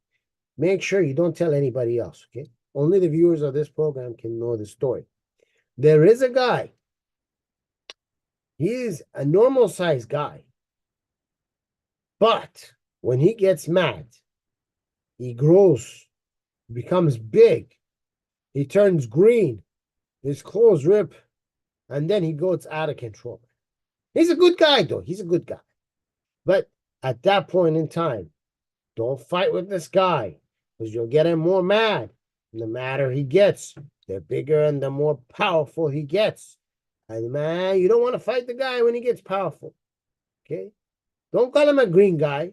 make sure you don't tell anybody else, okay? Only the viewers of this program can know the story. There is a guy. He's a normal sized guy. But when he gets mad, he grows, becomes big. He turns green. His clothes rip. And then he goes out of control. He's a good guy, though. He's a good guy. But at that point in time, don't fight with this guy because you'll get him more mad. And the madder he gets, the bigger and the more powerful he gets. And man, you don't want to fight the guy when he gets powerful. Okay? Don't call him a green guy.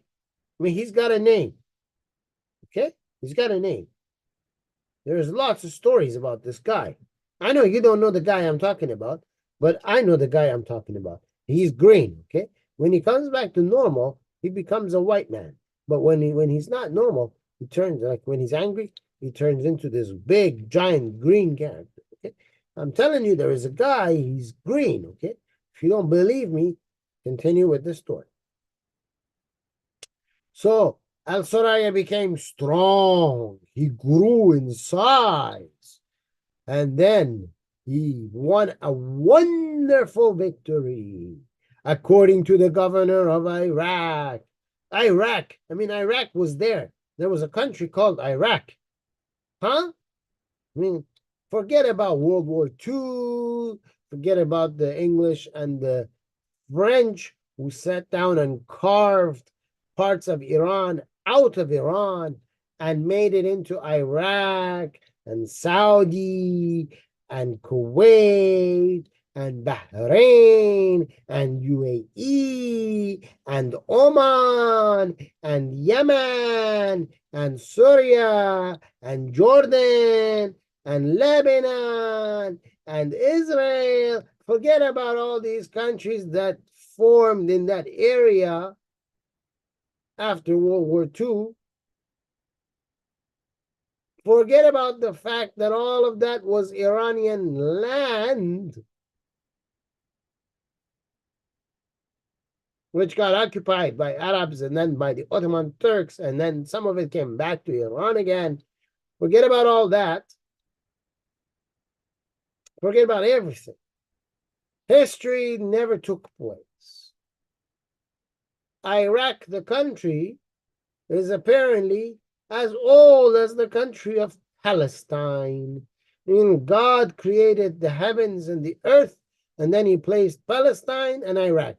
I mean, he's got a name. Okay? He's got a name. There's lots of stories about this guy. I know you don't know the guy I'm talking about, but I know the guy I'm talking about. He's green, okay? When he comes back to normal, he becomes a white man. But when he's not normal, he turns, like when he's angry, he turns into this big, giant green character, okay? I'm telling you, there is a guy, he's green, okay? If you don't believe me, continue with the story. So, Al-Suraya became strong. He grew in size. And then he won a wonderful victory, according to the governor of Iraq. Iraq was there. There was a country called Iraq. Huh? I mean, forget about World War II. Forget about the English and the French who sat down and carved parts of Iran out of Iran and made it into Iraq and Saudi and Kuwait and Bahrain and UAE and Oman and Yemen and Syria and Jordan and Lebanon and Israel. Forget about all these countries that formed in that area after World War II. Forget about the fact that all of that was Iranian land, which got occupied by Arabs and then by the Ottoman Turks, and then some of it came back to Iran again. Forget about all that. Forget about everything. History never took place. Iraq, the country, is apparently as old as the country of Palestine. I mean, God created the heavens and the earth, and then he placed Palestine and Iraq.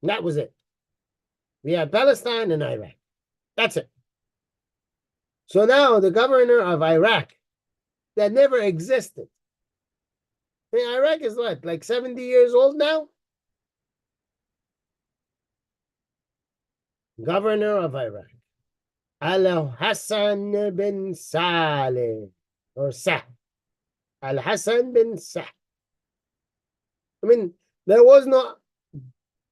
That was it. We had Palestine and Iraq. That's it. So now the governor of Iraq, that never existed. I mean, Iraq is what, like 70 years old now? Governor of Iraq, Al-Hassan bin Saleh, or Sah. Al-Hassan bin Sah. I mean, there was no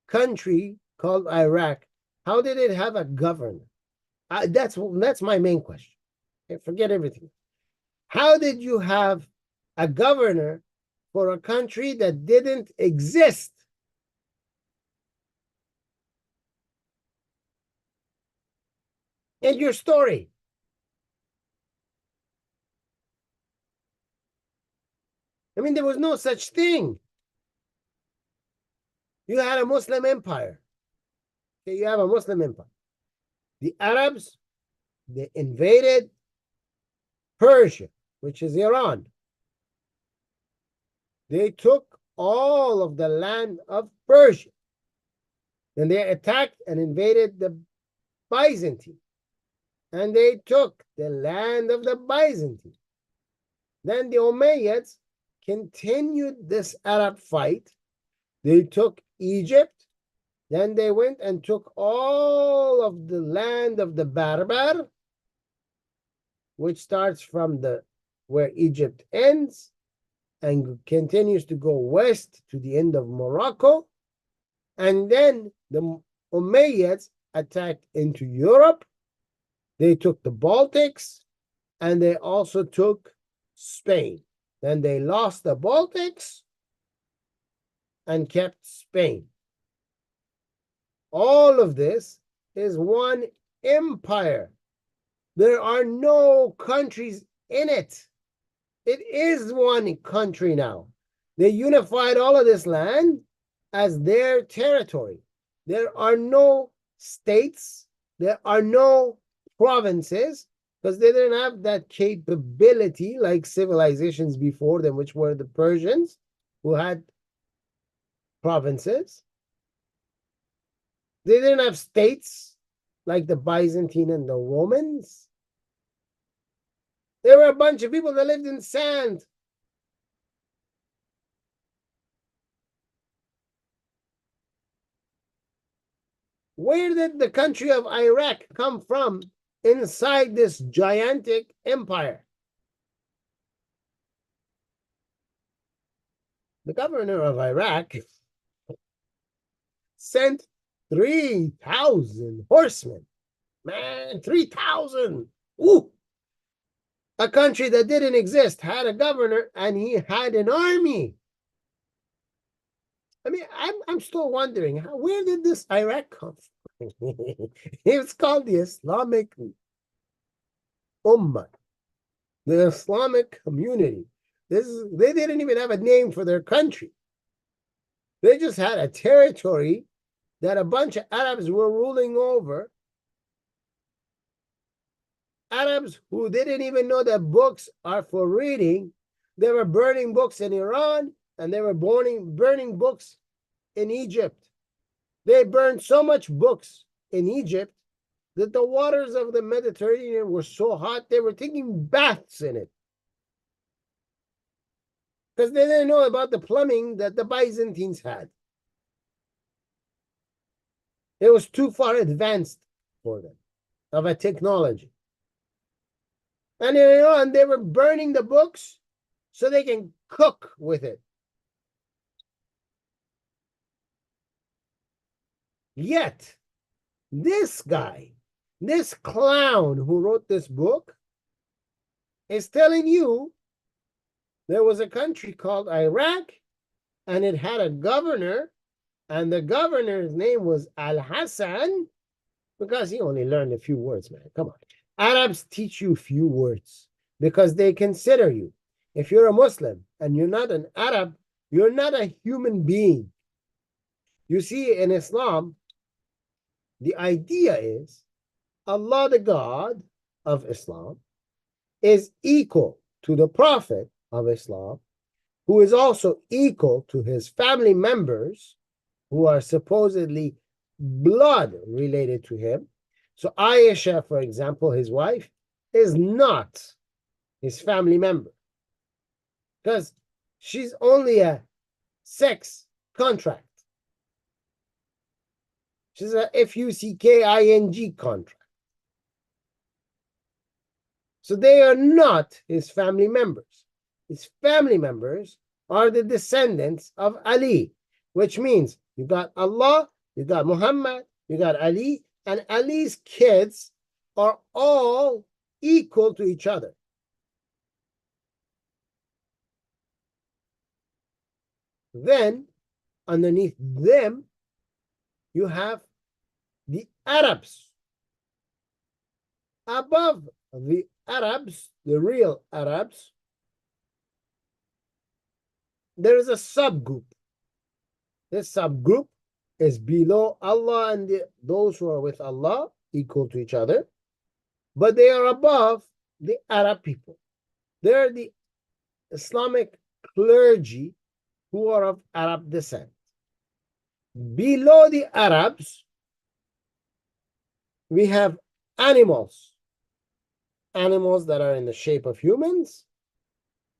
country called Iraq. How did it have a governor? That's my main question. Okay, forget everything. How did you have a governor for a country that didn't exist? In your story. I mean, there was no such thing. You had a Muslim empire. Okay, you have a Muslim empire. The Arabs, they invaded Persia, which is Iran. They took all of the land of Persia. Then they attacked and invaded the Byzantine. And they took the land of the Byzantine. Then the Umayyads continued this Arab fight. They took Egypt. Then they went and took all of the land of the Berber, which starts from where Egypt ends and continues to go west to the end of Morocco. And then the Umayyads attacked into Europe. They took the Baltics, and they also took Spain. Then they lost the Baltics and kept Spain. All of this is one empire. There are no countries in it. It is one country now. They unified all of this land as their territory. There are no states. There are no provinces, because they didn't have that capability like civilizations before them, which were the Persians, who had provinces. They didn't have states like the Byzantine and the Romans. There were a bunch of people that lived in sand. Where did the country of Iraq come from inside this gigantic empire? The governor of Iraq sent 3,000 horsemen. Man, 3,000. Ooh. A country that didn't exist had a governor, and he had an army. I mean, I'm still wondering, where did this Iraq come from? It's called the Islamic Ummah, the Islamic community. They didn't even have a name for their country. They just had a territory that a bunch of Arabs were ruling over. Arabs who didn't even know that books are for reading. They were burning books in Iran, and they were burning books in Egypt. They burned so much books in Egypt that the waters of the Mediterranean were so hot, they were taking baths in it. Because they didn't know about the plumbing that the Byzantines had. It was too far advanced for them of a technology. And and they were burning the books so they can cook with it. Yet, this guy, this clown who wrote this book, is telling you there was a country called Iraq, and it had a governor, and the governor's name was Al-Hassan, because he only learned a few words, man. Come on. Arabs teach you few words because they consider you. If you're a Muslim and you're not an Arab, you're not a human being. You see, in Islam, the idea is Allah, the God of Islam, is equal to the Prophet of Islam, who is also equal to his family members who are supposedly blood related to him. So Aisha, for example, his wife, is not his family member because she's only a sex contract. She's a FUCKING contract. So they are not his family members. His family members are the descendants of Ali, which means you got Allah, you got Muhammad, you got Ali, and Ali's kids are all equal to each other. Then, underneath them, you have the Arabs. Above the Arabs, the real Arabs, there is a subgroup. This subgroup is below Allah and those who are with Allah, equal to each other, but they are above the Arab people. They're the Islamic clergy who are of Arab descent. Below the Arabs, we have animals that are in the shape of humans,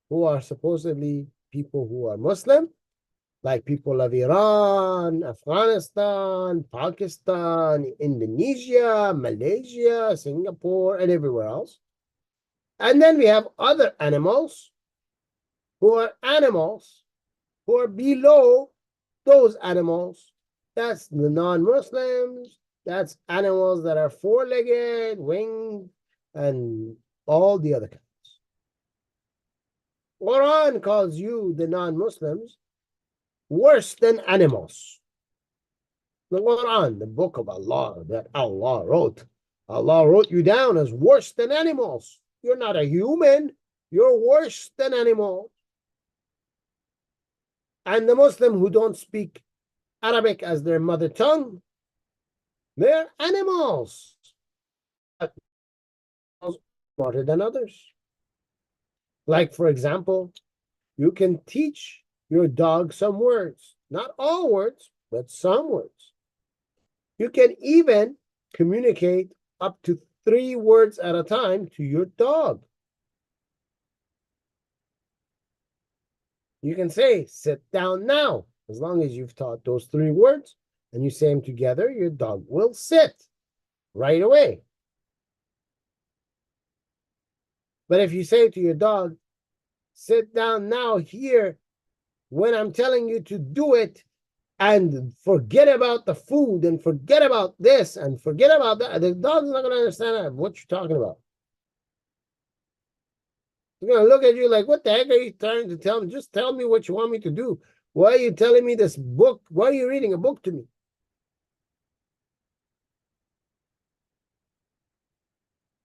who are supposedly people who are Muslim, like people of Iran, Afghanistan, Pakistan, Indonesia, Malaysia, Singapore, and everywhere else. And then we have other animals who are below those animals. That's the non-Muslims. That's animals that are four-legged, winged, and all the other kinds. Quran calls you, the non-Muslims, worse than animals. The Quran, the book of Allah that Allah wrote you down as worse than animals. You're not a human. You're worse than animals. And the Muslim who don't speak Arabic as their mother tongue, they're animals. Smarter than others. Like, for example, you can teach your dog some words. Not all words, but some words. You can even communicate up to 3 words at a time to your dog. You can say, sit down now. As long as you've taught those 3 words and you say them together, your dog will sit right away. But if you say to your dog, sit down now here when I'm telling you to do it, and forget about the food and forget about this and forget about that, the dog's not going to understand what you're talking about. He's going to look at you like, what the heck are you trying to tell me? Just tell me what you want me to do. Why are you telling me this book? Why are you reading a book to me?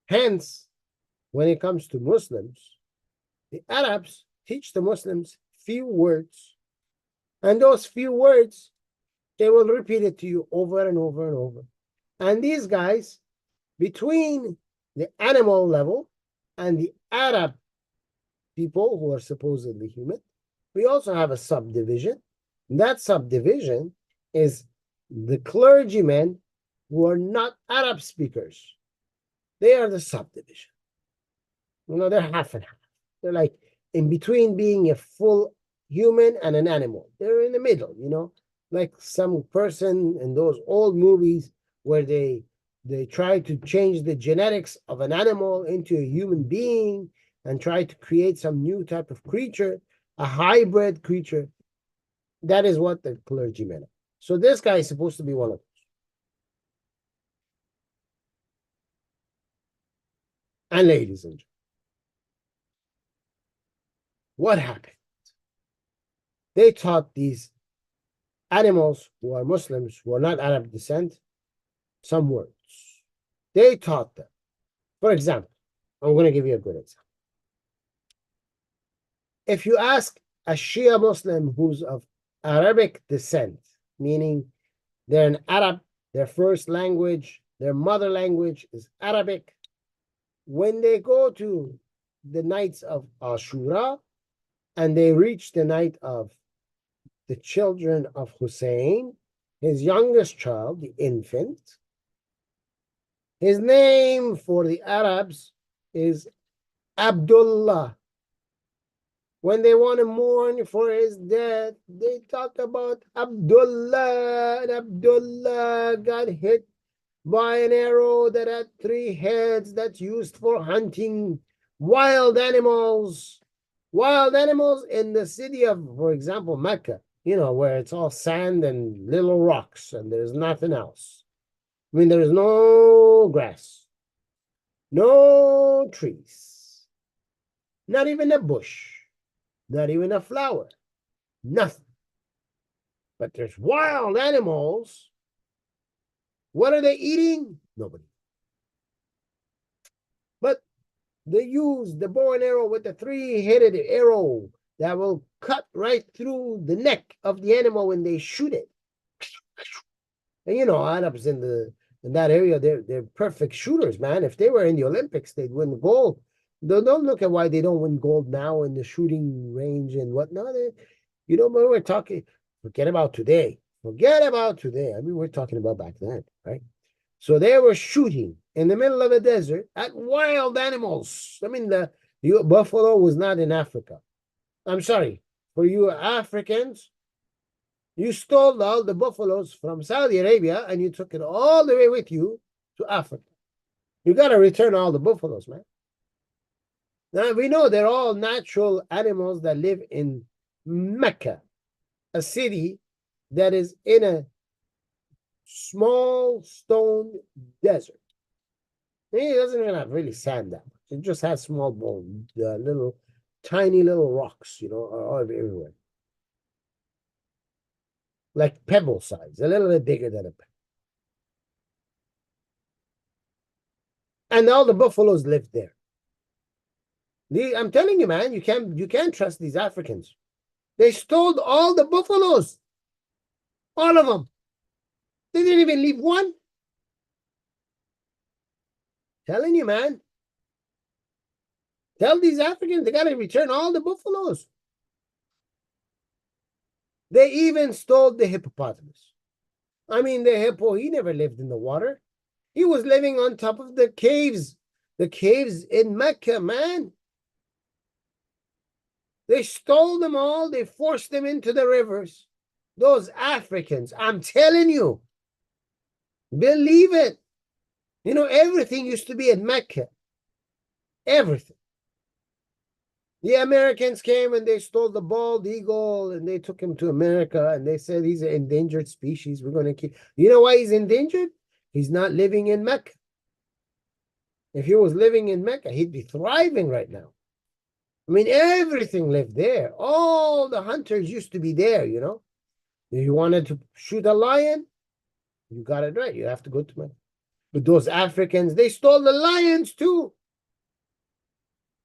Hence, when it comes to Muslims, the Arabs teach the Muslims few words. And those few words, they will repeat it to you over and over and over. And these guys, between the animal level and the Arab people who are supposedly human, we also have a subdivision. That subdivision is the clergymen who are not Arab speakers. They are the subdivision. They're half and half. They're like in between being a full human and an animal. They're in the middle, like some person in those old movies where they try to change the genetics of an animal into a human being and try to create some new type of creature, a hybrid creature. That is what the clergymen are. So this guy is supposed to be one of those. And ladies and gentlemen, what happened? They taught these animals who are Muslims, who are not Arab descent, some words. They taught them. For example, I'm going to give you a good example. If you ask a Shia Muslim who's of Arabic descent, meaning they're an Arab, their first language, their mother language is Arabic, when they go to the nights of Ashura and they reach the night of the children of Hussein, his youngest child, the infant, his name for the Arabs is Abdullah. When they want to mourn for his death, they talk about Abdullah, and Abdullah got hit by an arrow that had 3 heads that's used for hunting wild animals. Wild animals in the city of, for example, Mecca, where it's all sand and little rocks and there's nothing else. I mean, there's no grass, no trees, not even a bush, not even a flower, nothing. But there's wild animals. What are they eating? Nobody. But they use the bow and arrow with the 3-headed arrow that will cut right through the neck of the animal when they shoot it. And you know, Arabs in that area, they're perfect shooters, man. If they were in the Olympics, they'd win gold. Don't look at why they don't win gold now in the shooting range and whatnot. You know, but we're talking, forget about today. Forget about today. I mean, we're talking about back then, right? So they were shooting in the middle of a desert at wild animals. I mean, the buffalo was not in Africa. I'm sorry, for you Africans, you stole all the buffaloes from Saudi Arabia and you took it all the way with you to Africa. You got to return all the buffaloes, man. Now, we know they're all natural animals that live in Mecca, a city that is in a small stone desert. It doesn't even have really sand that much. It just has small bones, little, tiny little rocks, you know, all everywhere. Like pebble size, a little bit bigger than a pebble. And all the buffaloes lived there. I'm telling you, man, you can't trust these Africans. They stole all the buffaloes. All of them. They didn't even leave one. Telling you, man. Tell these Africans they got to return all the buffaloes. They even stole the hippopotamus. I mean, the hippo, he never lived in the water. He was living on top of the caves. The caves in Mecca, man. They stole them all. They forced them into the rivers. Those Africans, I'm telling you. Believe it. You know, everything used to be in Mecca. Everything. The Americans came and they stole the bald eagle and they took him to America and they said he's an endangered species. We're going to keep. You know why he's endangered? He's not living in Mecca. If he was living in Mecca, he'd be thriving right now. I mean, everything lived there. All the hunters used to be there, you know. If you wanted to shoot a lion, you got it right. You have to go to Mecca. But those Africans, they stole the lions too.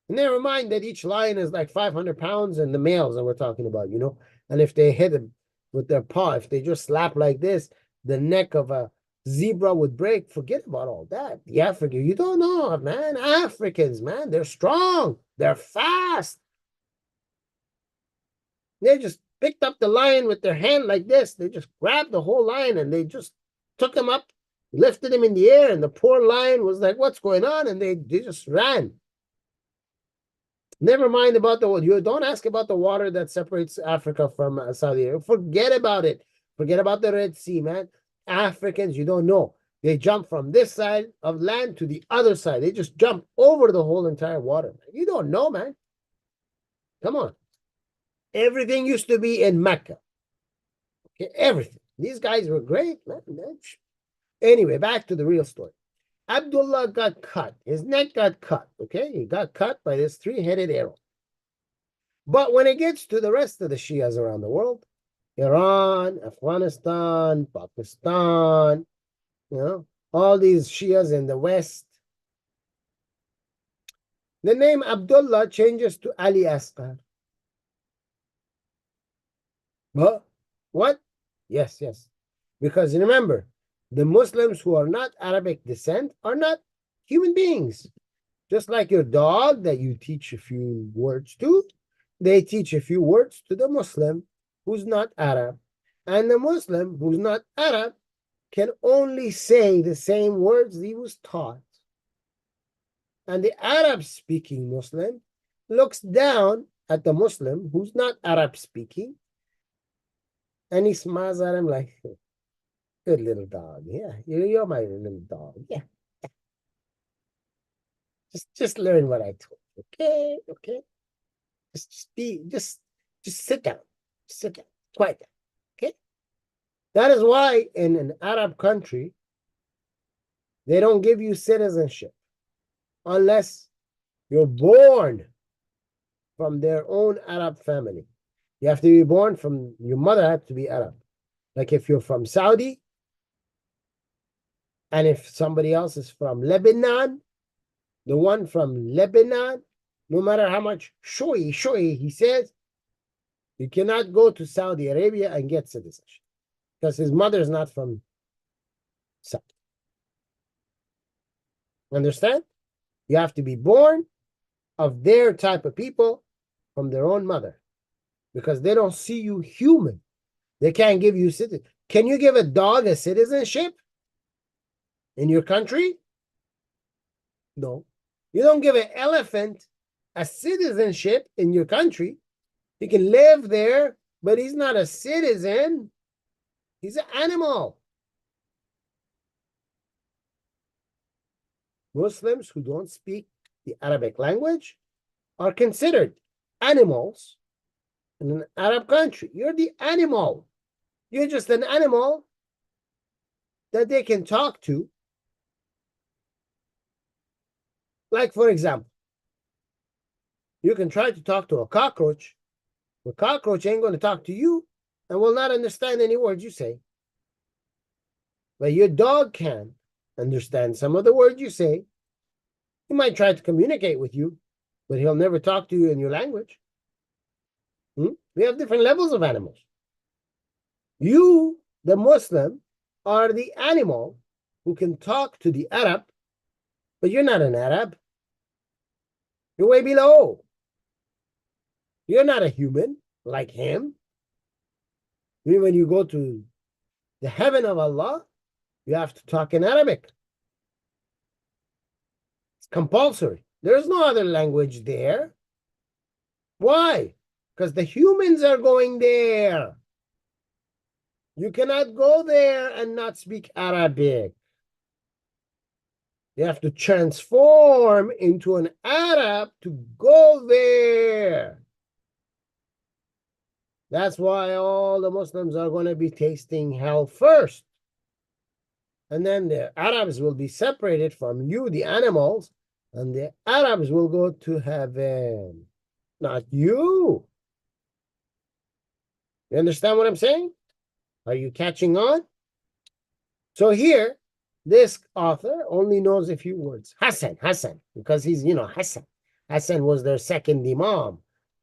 And never mind that each lion is like 500 pounds and the males that we're talking about, you know. And if they hit them with their paw, if they just slap like this, the neck of a zebra would break. Forget about all that. The African, you don't know, man. Africans, man, they're strong. They're fast. They just picked up the lion with their hand like this. They just grabbed the whole lion and they just took him up, lifted him in the air, and the poor lion was like, what's going on? And they just ran. Never mind about you don't ask about the water that separates Africa from Saudi Arabia. Forget about it. Forget about the Red Sea, man. Africans, you don't know. They jump from this side of land to the other side. They just jump over the whole entire water. You don't know, man. Come on. Everything used to be in Mecca. Okay, everything. These guys were great, man. Anyway, back to the real story. Abdullah got cut. His neck got cut, okay? He got cut by this three-headed arrow. But when it gets to the rest of the Shias around the world, Iran, Afghanistan, Pakistan, you know, all these Shias in the West, the name Abdullah changes to Ali Asghar. What? Yes. Because remember, the Muslims who are not Arabic descent are not human beings. Just like your dog that you teach a few words to, they teach a few words to the Muslim who's not Arab. And the Muslim who's not Arab can only say the same words he was taught. And the Arab-speaking Muslim looks down at the Muslim who's not Arab-speaking, and he smiles at him like, good little dog. Yeah, you're my little dog. Yeah. Just learn what I told you. Okay. Just sit down. Sit down. Quiet down. Okay. That is why in an Arab country, they don't give you citizenship unless you're born from their own Arab family. You have to be born from, your mother has to be Arab. Like if you're from Saudi, and if somebody else is from Lebanon, the one from Lebanon, no matter how much shoy he says, you cannot go to Saudi Arabia and get citizenship. because his mother is not from Sa. Understand? You have to be born of their type of people from their own mother, because they don't see you human. They can't give you citizenship. Can you give a dog a citizenship in your country? No. You don't give an elephant a citizenship in your country. He can live there, but he's not a citizen. He's an animal. Muslims who don't speak the Arabic language are considered animals in an Arab country. You're the animal. You're just an animal that they can talk to. Like, for example, you can try to talk to a cockroach. The cockroach ain't going to talk to you and will not understand any words you say. But your dog can understand some of the words you say. He might try to communicate with you, but he'll never talk to you in your language. We have different levels of animals. You, the Muslim, are the animal who can talk to the Arab, but you're not an Arab. You're way below. You're not a human like him. Even when you go to the heaven of Allah, you have to talk in Arabic. It's compulsory. There's no other language there. Why? Because the humans are going there. You cannot go there and not speak Arabic. You have to transform into an Arab to go there. That's why all the Muslims are going to be tasting hell first. And then the Arabs will be separated from you, the animals, and the Arabs will go to heaven. Not you. You understand what I'm saying? Are you catching on? So here, this author only knows a few words. Hassan, because he's, Hassan. Hassan was their second imam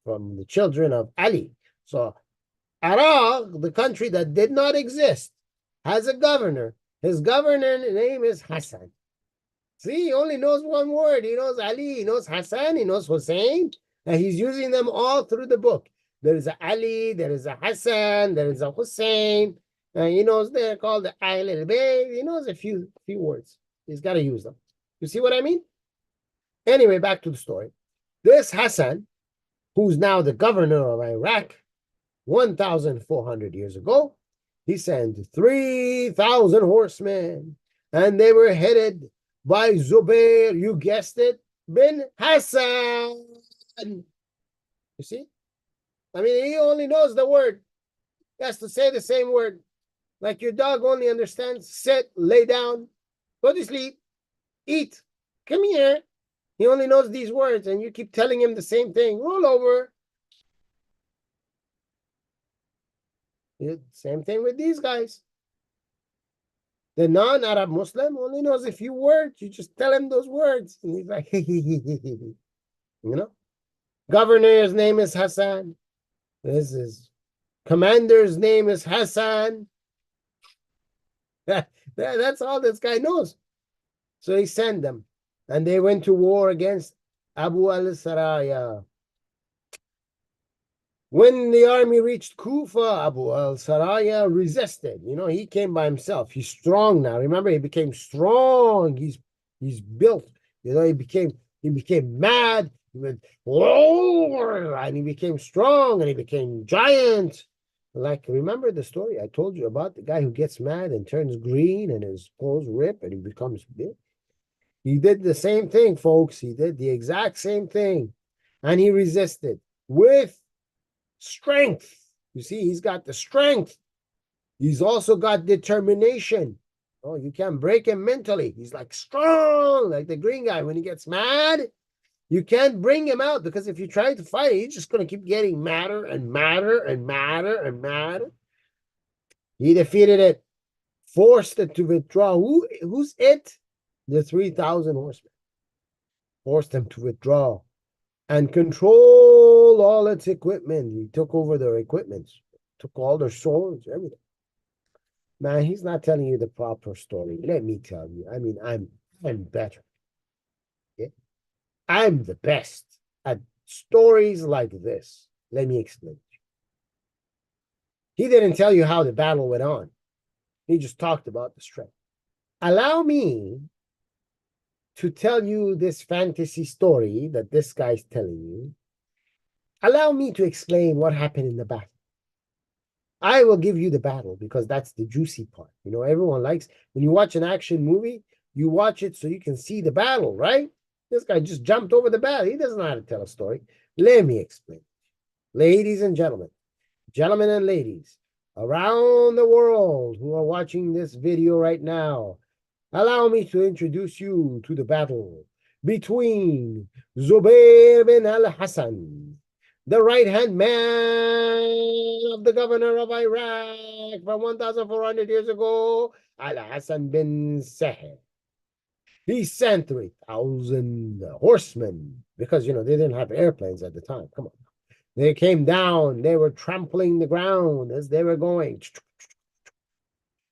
from the children of Ali. So Iraq, the country that did not exist, has a governor. His governor name is Hassan. See, he only knows one word. He knows Ali, he knows Hassan, he knows Hussein, and he's using them all through the book. There is a Ali, there is a Hassan, there is a Hussein. He knows they're called the Ahl al-Bayt. He knows a few words. He's got to use them. You see what I mean? Anyway, back to the story. This Hassan, who's now the governor of Iraq, 1,400 years ago, he sent 3,000 horsemen, and they were headed by Zubair, you guessed it, bin Hassan. You see? I mean, he only knows the word. He has to say the same word. Like your dog only understands sit, lay down, go to sleep, eat, come here. He only knows these words, and you keep telling him the same thing. Roll over. Same thing with these guys. The non-Arab Muslim only knows a few words. You just tell him those words, and he's like, Governor's name is Hassan. This is commander's name is Hassan. That's all this guy knows. So he sent them, and they went to war against Abu al-Saraya. When the army reached Kufa, Abu al-Saraya resisted. He came by himself. He's strong now. Remember, he became strong. He's built. He became mad. He went, whoa, and he became strong, and he became giant. Like, remember the story I told you about the guy who gets mad and turns green and his clothes rip and he becomes big? He did the same thing, folks. He did the exact same thing. And he resisted with strength. You see, he's got the strength. He's also got determination. Oh, you can't break him mentally. He's like strong, like the green guy. When he gets mad, you can't bring him out, because if you try to fight, he's just going to keep getting madder and madder and madder and madder. He defeated it, forced it to withdraw. Who's it? The 3,000 horsemen. Forced them to withdraw and control all its equipment. He took over their equipment, took all their swords, everything. Man, he's not telling you the proper story. Let me tell you. I mean, I'm better. Yeah? I'm the best at stories like this. Let me explain. He didn't tell you how the battle went on. He just talked about the strength. Allow me to tell you this fantasy story that this guy's telling you. Allow me to explain what happened in the battle. I will give you the battle because that's the juicy part. You know, everyone likes when you watch an action movie, you watch it so you can see the battle, right? This guy just jumped over the battle. He doesn't know how to tell a story. Let me explain. Ladies and gentlemen and ladies around the world who are watching this video right now, allow me to introduce you to the battle between Zubair bin al-Hassan, the right-hand man of the governor of Iraq from 1,400 years ago, al-Hassan bin Sahel. He sent 3,000 horsemen because, you know, they didn't have airplanes at the time. Come on. They came down. They were trampling the ground as they were going.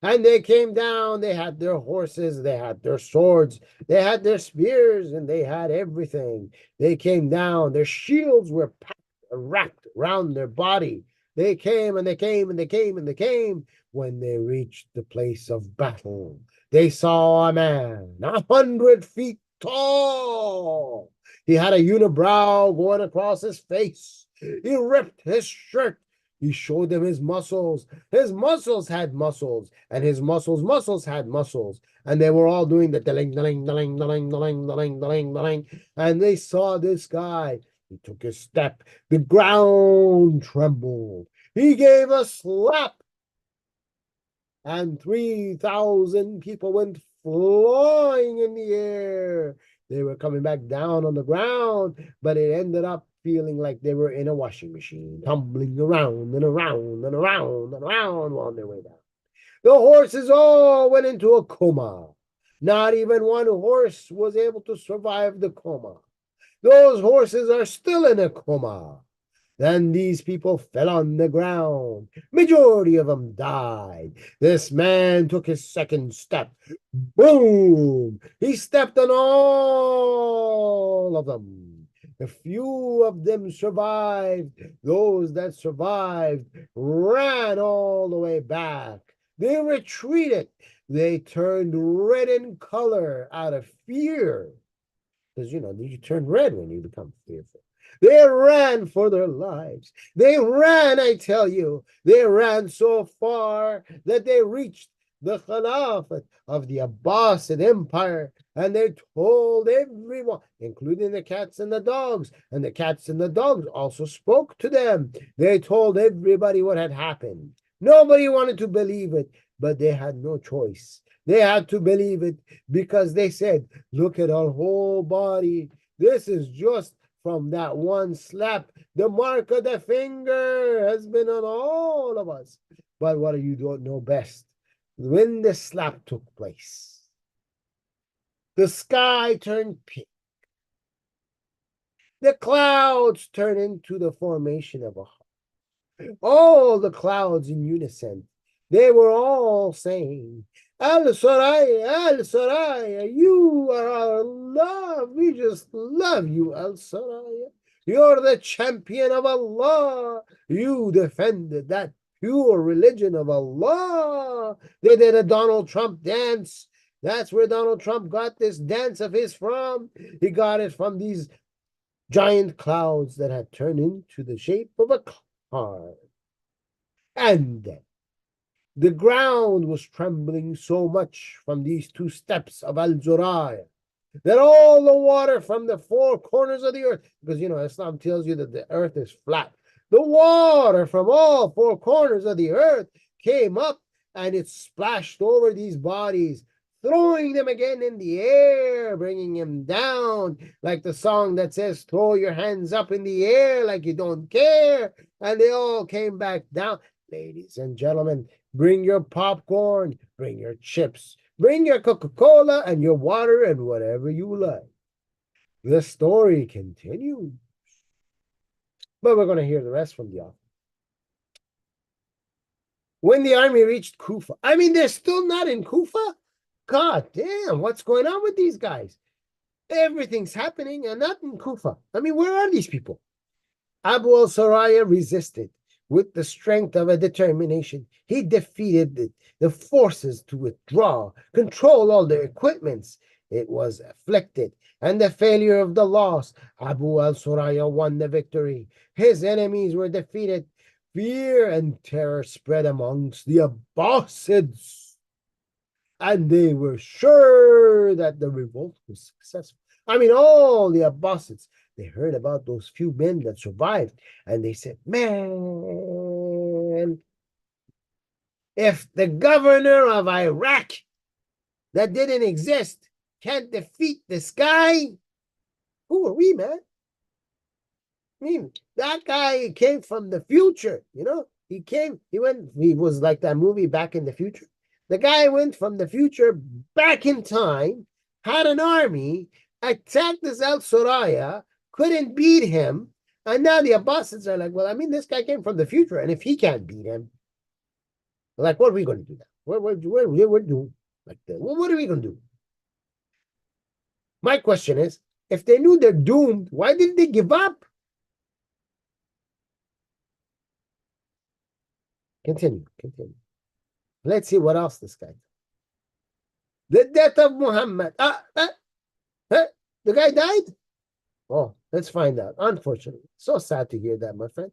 And they came down. They had their horses. They had their swords. They had their spears. And they had everything. They came down. Their shields were packed, wrapped around their body. They came and they came and they came and they came. When they reached the place of battle, they saw a man 100 feet tall. He had a unibrow going across his face. He ripped his shirt. He showed them his muscles. His muscles had muscles, and his muscles had muscles. And they were all doing the da-ling, da-ling, da-ling, da-ling, da-ling, da-ling, da-ling, da-ling. And they saw this guy. He took a step. The ground trembled. He gave a slap. And 3,000 people went flying in the air. They were coming back down on the ground, but it ended up feeling like they were in a washing machine, tumbling around and around and around and around on their way down. The horses all went into a coma. Not even one horse was able to survive the coma. Those horses are still in a coma. Then these people fell on the ground. Majority of them died. This man took his second step. Boom! He stepped on all of them. A few of them survived. Those that survived ran all the way back. They retreated. They turned red in color out of fear. Because, you know, you turn red when you become fearful. They ran for their lives. They ran, I tell you. They ran so far that they reached the Khilafat of the Abbasid Empire. And they told everyone, including the cats and the dogs. And the cats and the dogs also spoke to them. They told everybody what had happened. Nobody wanted to believe it, but they had no choice. They had to believe it because they said, look at our whole body. This is just from that one slap. The mark of the finger has been on all of us. But what you don't know best, when the slap took place, the sky turned pink. The clouds turned into the formation of a heart. All the clouds in unison, they were all saying, Al-Soraya, Al-Soraya, you are our love. We just love you, Al-Soraya. You're the champion of Allah. You defended that pure religion of Allah. They did a Donald Trump dance. That's where Donald Trump got this dance of his from. He got it from these giant clouds that had turned into the shape of a car. And then the ground was trembling so much from these two steps of Al-Zuraya that all the water from the four corners of the earth, because, you know, Islam tells you that the earth is flat. The water from all four corners of the earth came up and it splashed over these bodies, throwing them again in the air, bringing them down, like the song that says, throw your hands up in the air like you don't care. And they all came back down. Ladies and gentlemen, bring your popcorn, bring your chips, bring your Coca-Cola and your water and whatever you like. The story continues. But we're going to hear the rest from the author. When the army reached Kufa, I mean, they're still not in Kufa? God damn, what's going on with these guys? Everything's happening and not in Kufa. I mean, where are these people? Abu al-Saraya resisted with the strength of a determination. He defeated the forces to withdraw, control all their equipments. It was afflicted, and the failure of the loss. Abu al-Saraya won the victory. His enemies were defeated. Fear and terror spread amongst the Abbasids, and they were sure that the revolt was successful. I mean, all the Abbasids, they heard about those few men that survived, and they said, man, if the governor of Iraq that didn't exist can't defeat this guy, who are we, man? I mean, that guy came from the future, you know? He was like that movie Back in the Future. The guy went from the future back in time, had an army, attacked this al-Suraya, couldn't beat him, and now the Abbasids are like, well, I mean, this guy came from the future, and if he can't beat him, like, what are we going to do now? We're doing like that. Well, what are we going to do? My question is, if they knew they're doomed, why didn't they give up? Continue. Let's see what else this guy did. The death of Muhammad. The guy died? Oh, let's find out. Unfortunately. So sad to hear that, my friend.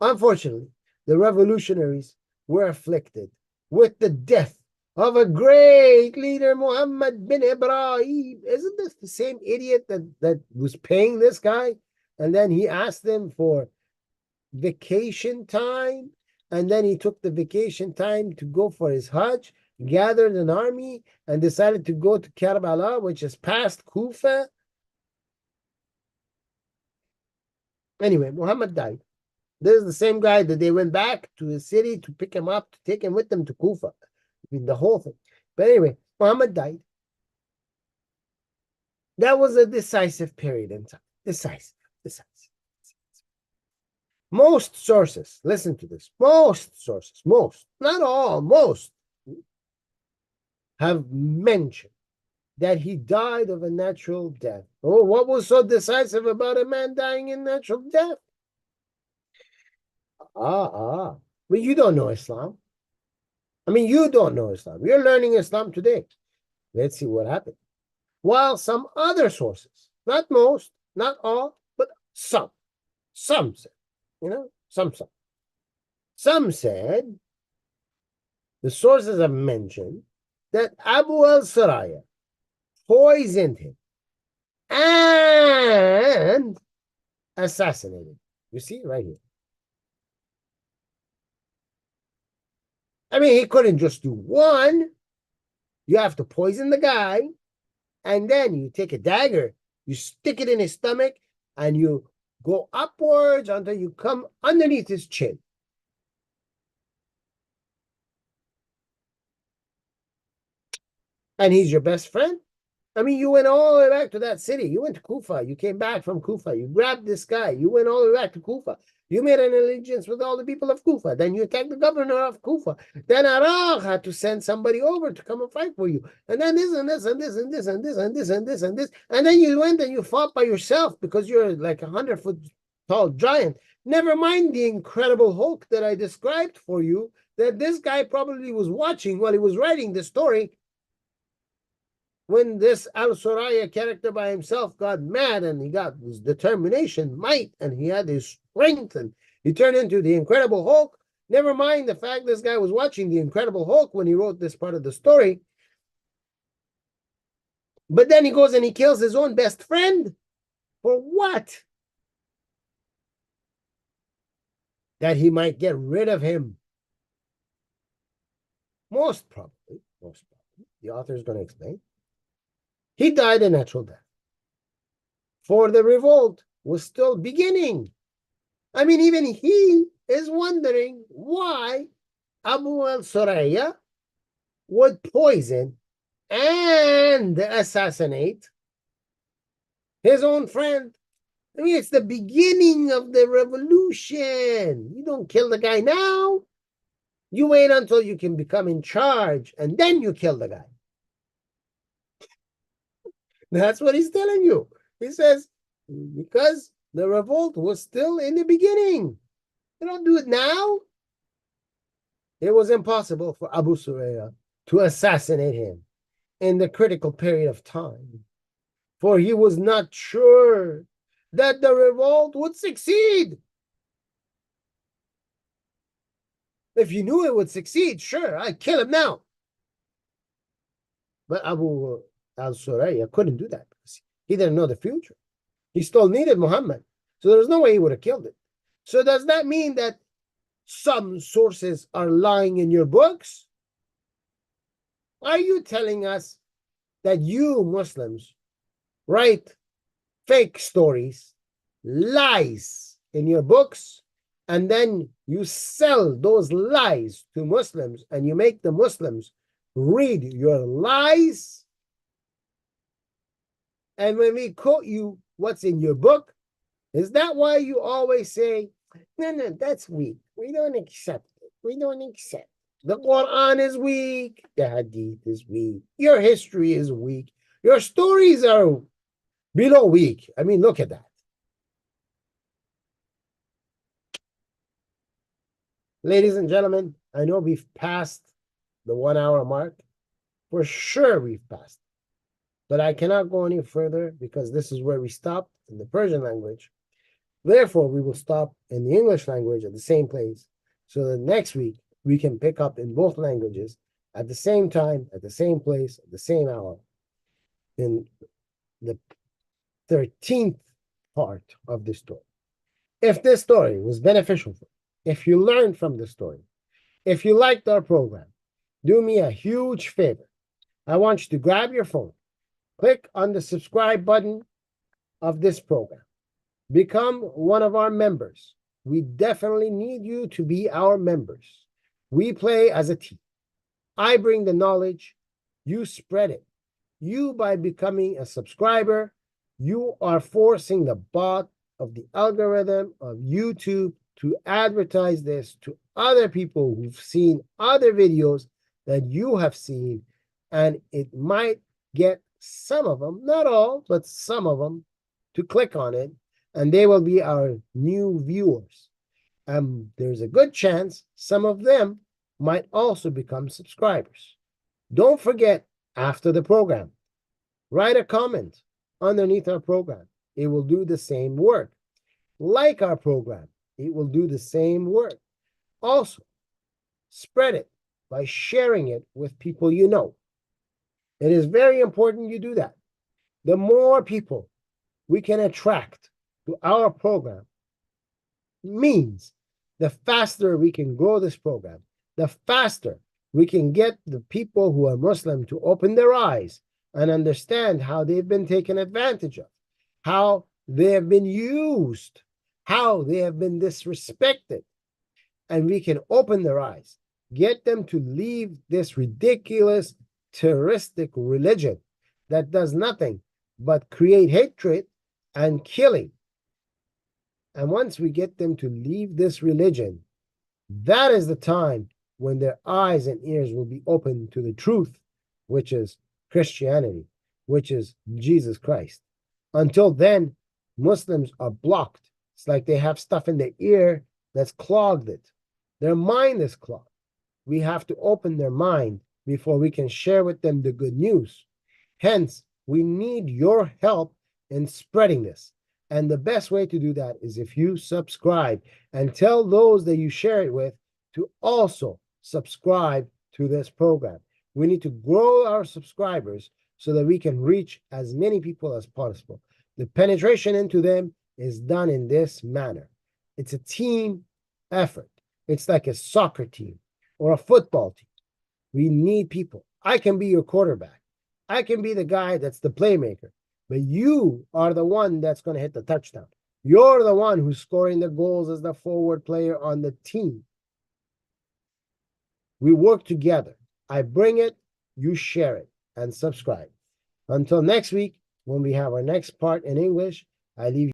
Unfortunately, the revolutionaries were afflicted with the death of a great leader, Muhammad bin Ibrahim. Isn't this the same idiot that was paying this guy? And then he asked them for vacation time. And then he took the vacation time to go for his Hajj, gathered an army, and decided to go to Karbala, which is past Kufa. Anyway, Muhammad died. This is the same guy that they went back to his city to pick him up, to take him with them to Kufa. I mean, the whole thing. But anyway, Muhammad died. That was a decisive period in time. Decisive. Most sources, listen to this, most sources, not all, most, have mentioned that he died of a natural death. Oh, what was so decisive about a man dying in natural death? But you don't know Islam. I mean, you don't know Islam. You're learning Islam today. Let's see what happened. While some other sources, not most, not all, but some said, some said, the sources have mentioned that Abu al-Saraya poisoned him and assassinated him. You see right here. I mean, he couldn't just do one. You have to poison the guy, and then you take a dagger, you stick it in his stomach, and you go upwards until you come underneath his chin. And he's your best friend? I mean, you went all the way back to that city. You went to Kufa. You came back from Kufa. You grabbed this guy. You went all the way back to Kufa. You made an allegiance with all the people of Kufa. Then you attacked the governor of Kufa. Then Iraq had to send somebody over to come and fight for you. And then this and this and this and this and this and this and this and this. And then you went and you fought by yourself because you're like 100-foot tall giant. Never mind the Incredible Hulk that I described for you, that this guy probably was watching while he was writing the story. When this al-Suraya character by himself got mad and he got his determination, might, and he had his strength, and he turned into the Incredible Hulk. Never mind the fact this guy was watching the Incredible Hulk when he wrote this part of the story. But then he goes and he kills his own best friend. For what? That he might get rid of him. Most probably. The author is going to explain. He died a natural death. For the revolt was still beginning. I mean, even he is wondering why Abu al-Suraya would poison and assassinate his own friend. I mean, it's the beginning of the revolution. You don't kill the guy now. You wait until you can become in charge, and then you kill the guy. That's what he's telling you. He says, because the revolt was still in the beginning. You don't do it now. It was impossible for Abu Suraya to assassinate him in the critical period of time, for he was not sure that the revolt would succeed. If you knew it would succeed, sure, I'd kill him now. But Abu al-Suraya couldn't do that because he didn't know the future. He still needed Muhammad. So there's no way he would have killed it. So does that mean that some sources are lying in your books? Are you telling us that you Muslims write fake stories, lies in your books, and then you sell those lies to Muslims and you make the Muslims read your lies? And when we quote you what's in your book, is that why you always say, no, that's weak. We don't accept it. We don't accept. The Quran is weak. The Hadith is weak. Your history is weak. Your stories are below weak. I mean, look at that. Ladies and gentlemen, I know we've passed the 1 hour mark. For sure we've passed. But I cannot go any further because this is where we stopped in the Persian language. Therefore, we will stop in the English language at the same place so that next week we can pick up in both languages at the same time, at the same place, at the same hour in the 13th part of the story. If this story was beneficial for you, if you learned from the story, if you liked our program, do me a huge favor. I want you to grab your phone, click on the subscribe button of this program. Become one of our members. We definitely need you to be our members. We play as a team. I bring the knowledge, you spread it. You, by becoming a subscriber, you are forcing the bot of the algorithm of YouTube to advertise this to other people who've seen other videos that you have seen, and it might get some of them, not all, but some of them, to click on it, and they will be our new viewers. There's a good chance some of them might also become subscribers. Don't forget, after the program, write a comment underneath our program. It will do the same work. Like our program, it will do the same work. Also, spread it by sharing it with people you know. It is very important you do that. The more people we can attract to our program means the faster we can grow this program, the faster we can get the people who are Muslim to open their eyes and understand how they've been taken advantage of, how they have been used, how they have been disrespected. And we can open their eyes, get them to leave this ridiculous, terroristic religion that does nothing but create hatred and killing. And once we get them to leave this religion, that is the time when their eyes and ears will be open to the truth, which is Christianity, which is Jesus Christ. Until then, Muslims are blocked. It's like they have stuff in their ear that's clogged it. Their mind is clogged. We have to open their mind before we can share with them the good news. Hence, we need your help in spreading this. And the best way to do that is if you subscribe and tell those that you share it with to also subscribe to this program. We need to grow our subscribers so that we can reach as many people as possible. The penetration into them is done in this manner. It's a team effort. It's like a soccer team or a football team. We need people. I can be your quarterback. I can be the guy that's the playmaker. But you are the one that's going to hit the touchdown. You're the one who's scoring the goals as the forward player on the team. We work together. I bring it, you share it, and subscribe. Until next week, when we have our next part in English, I leave you.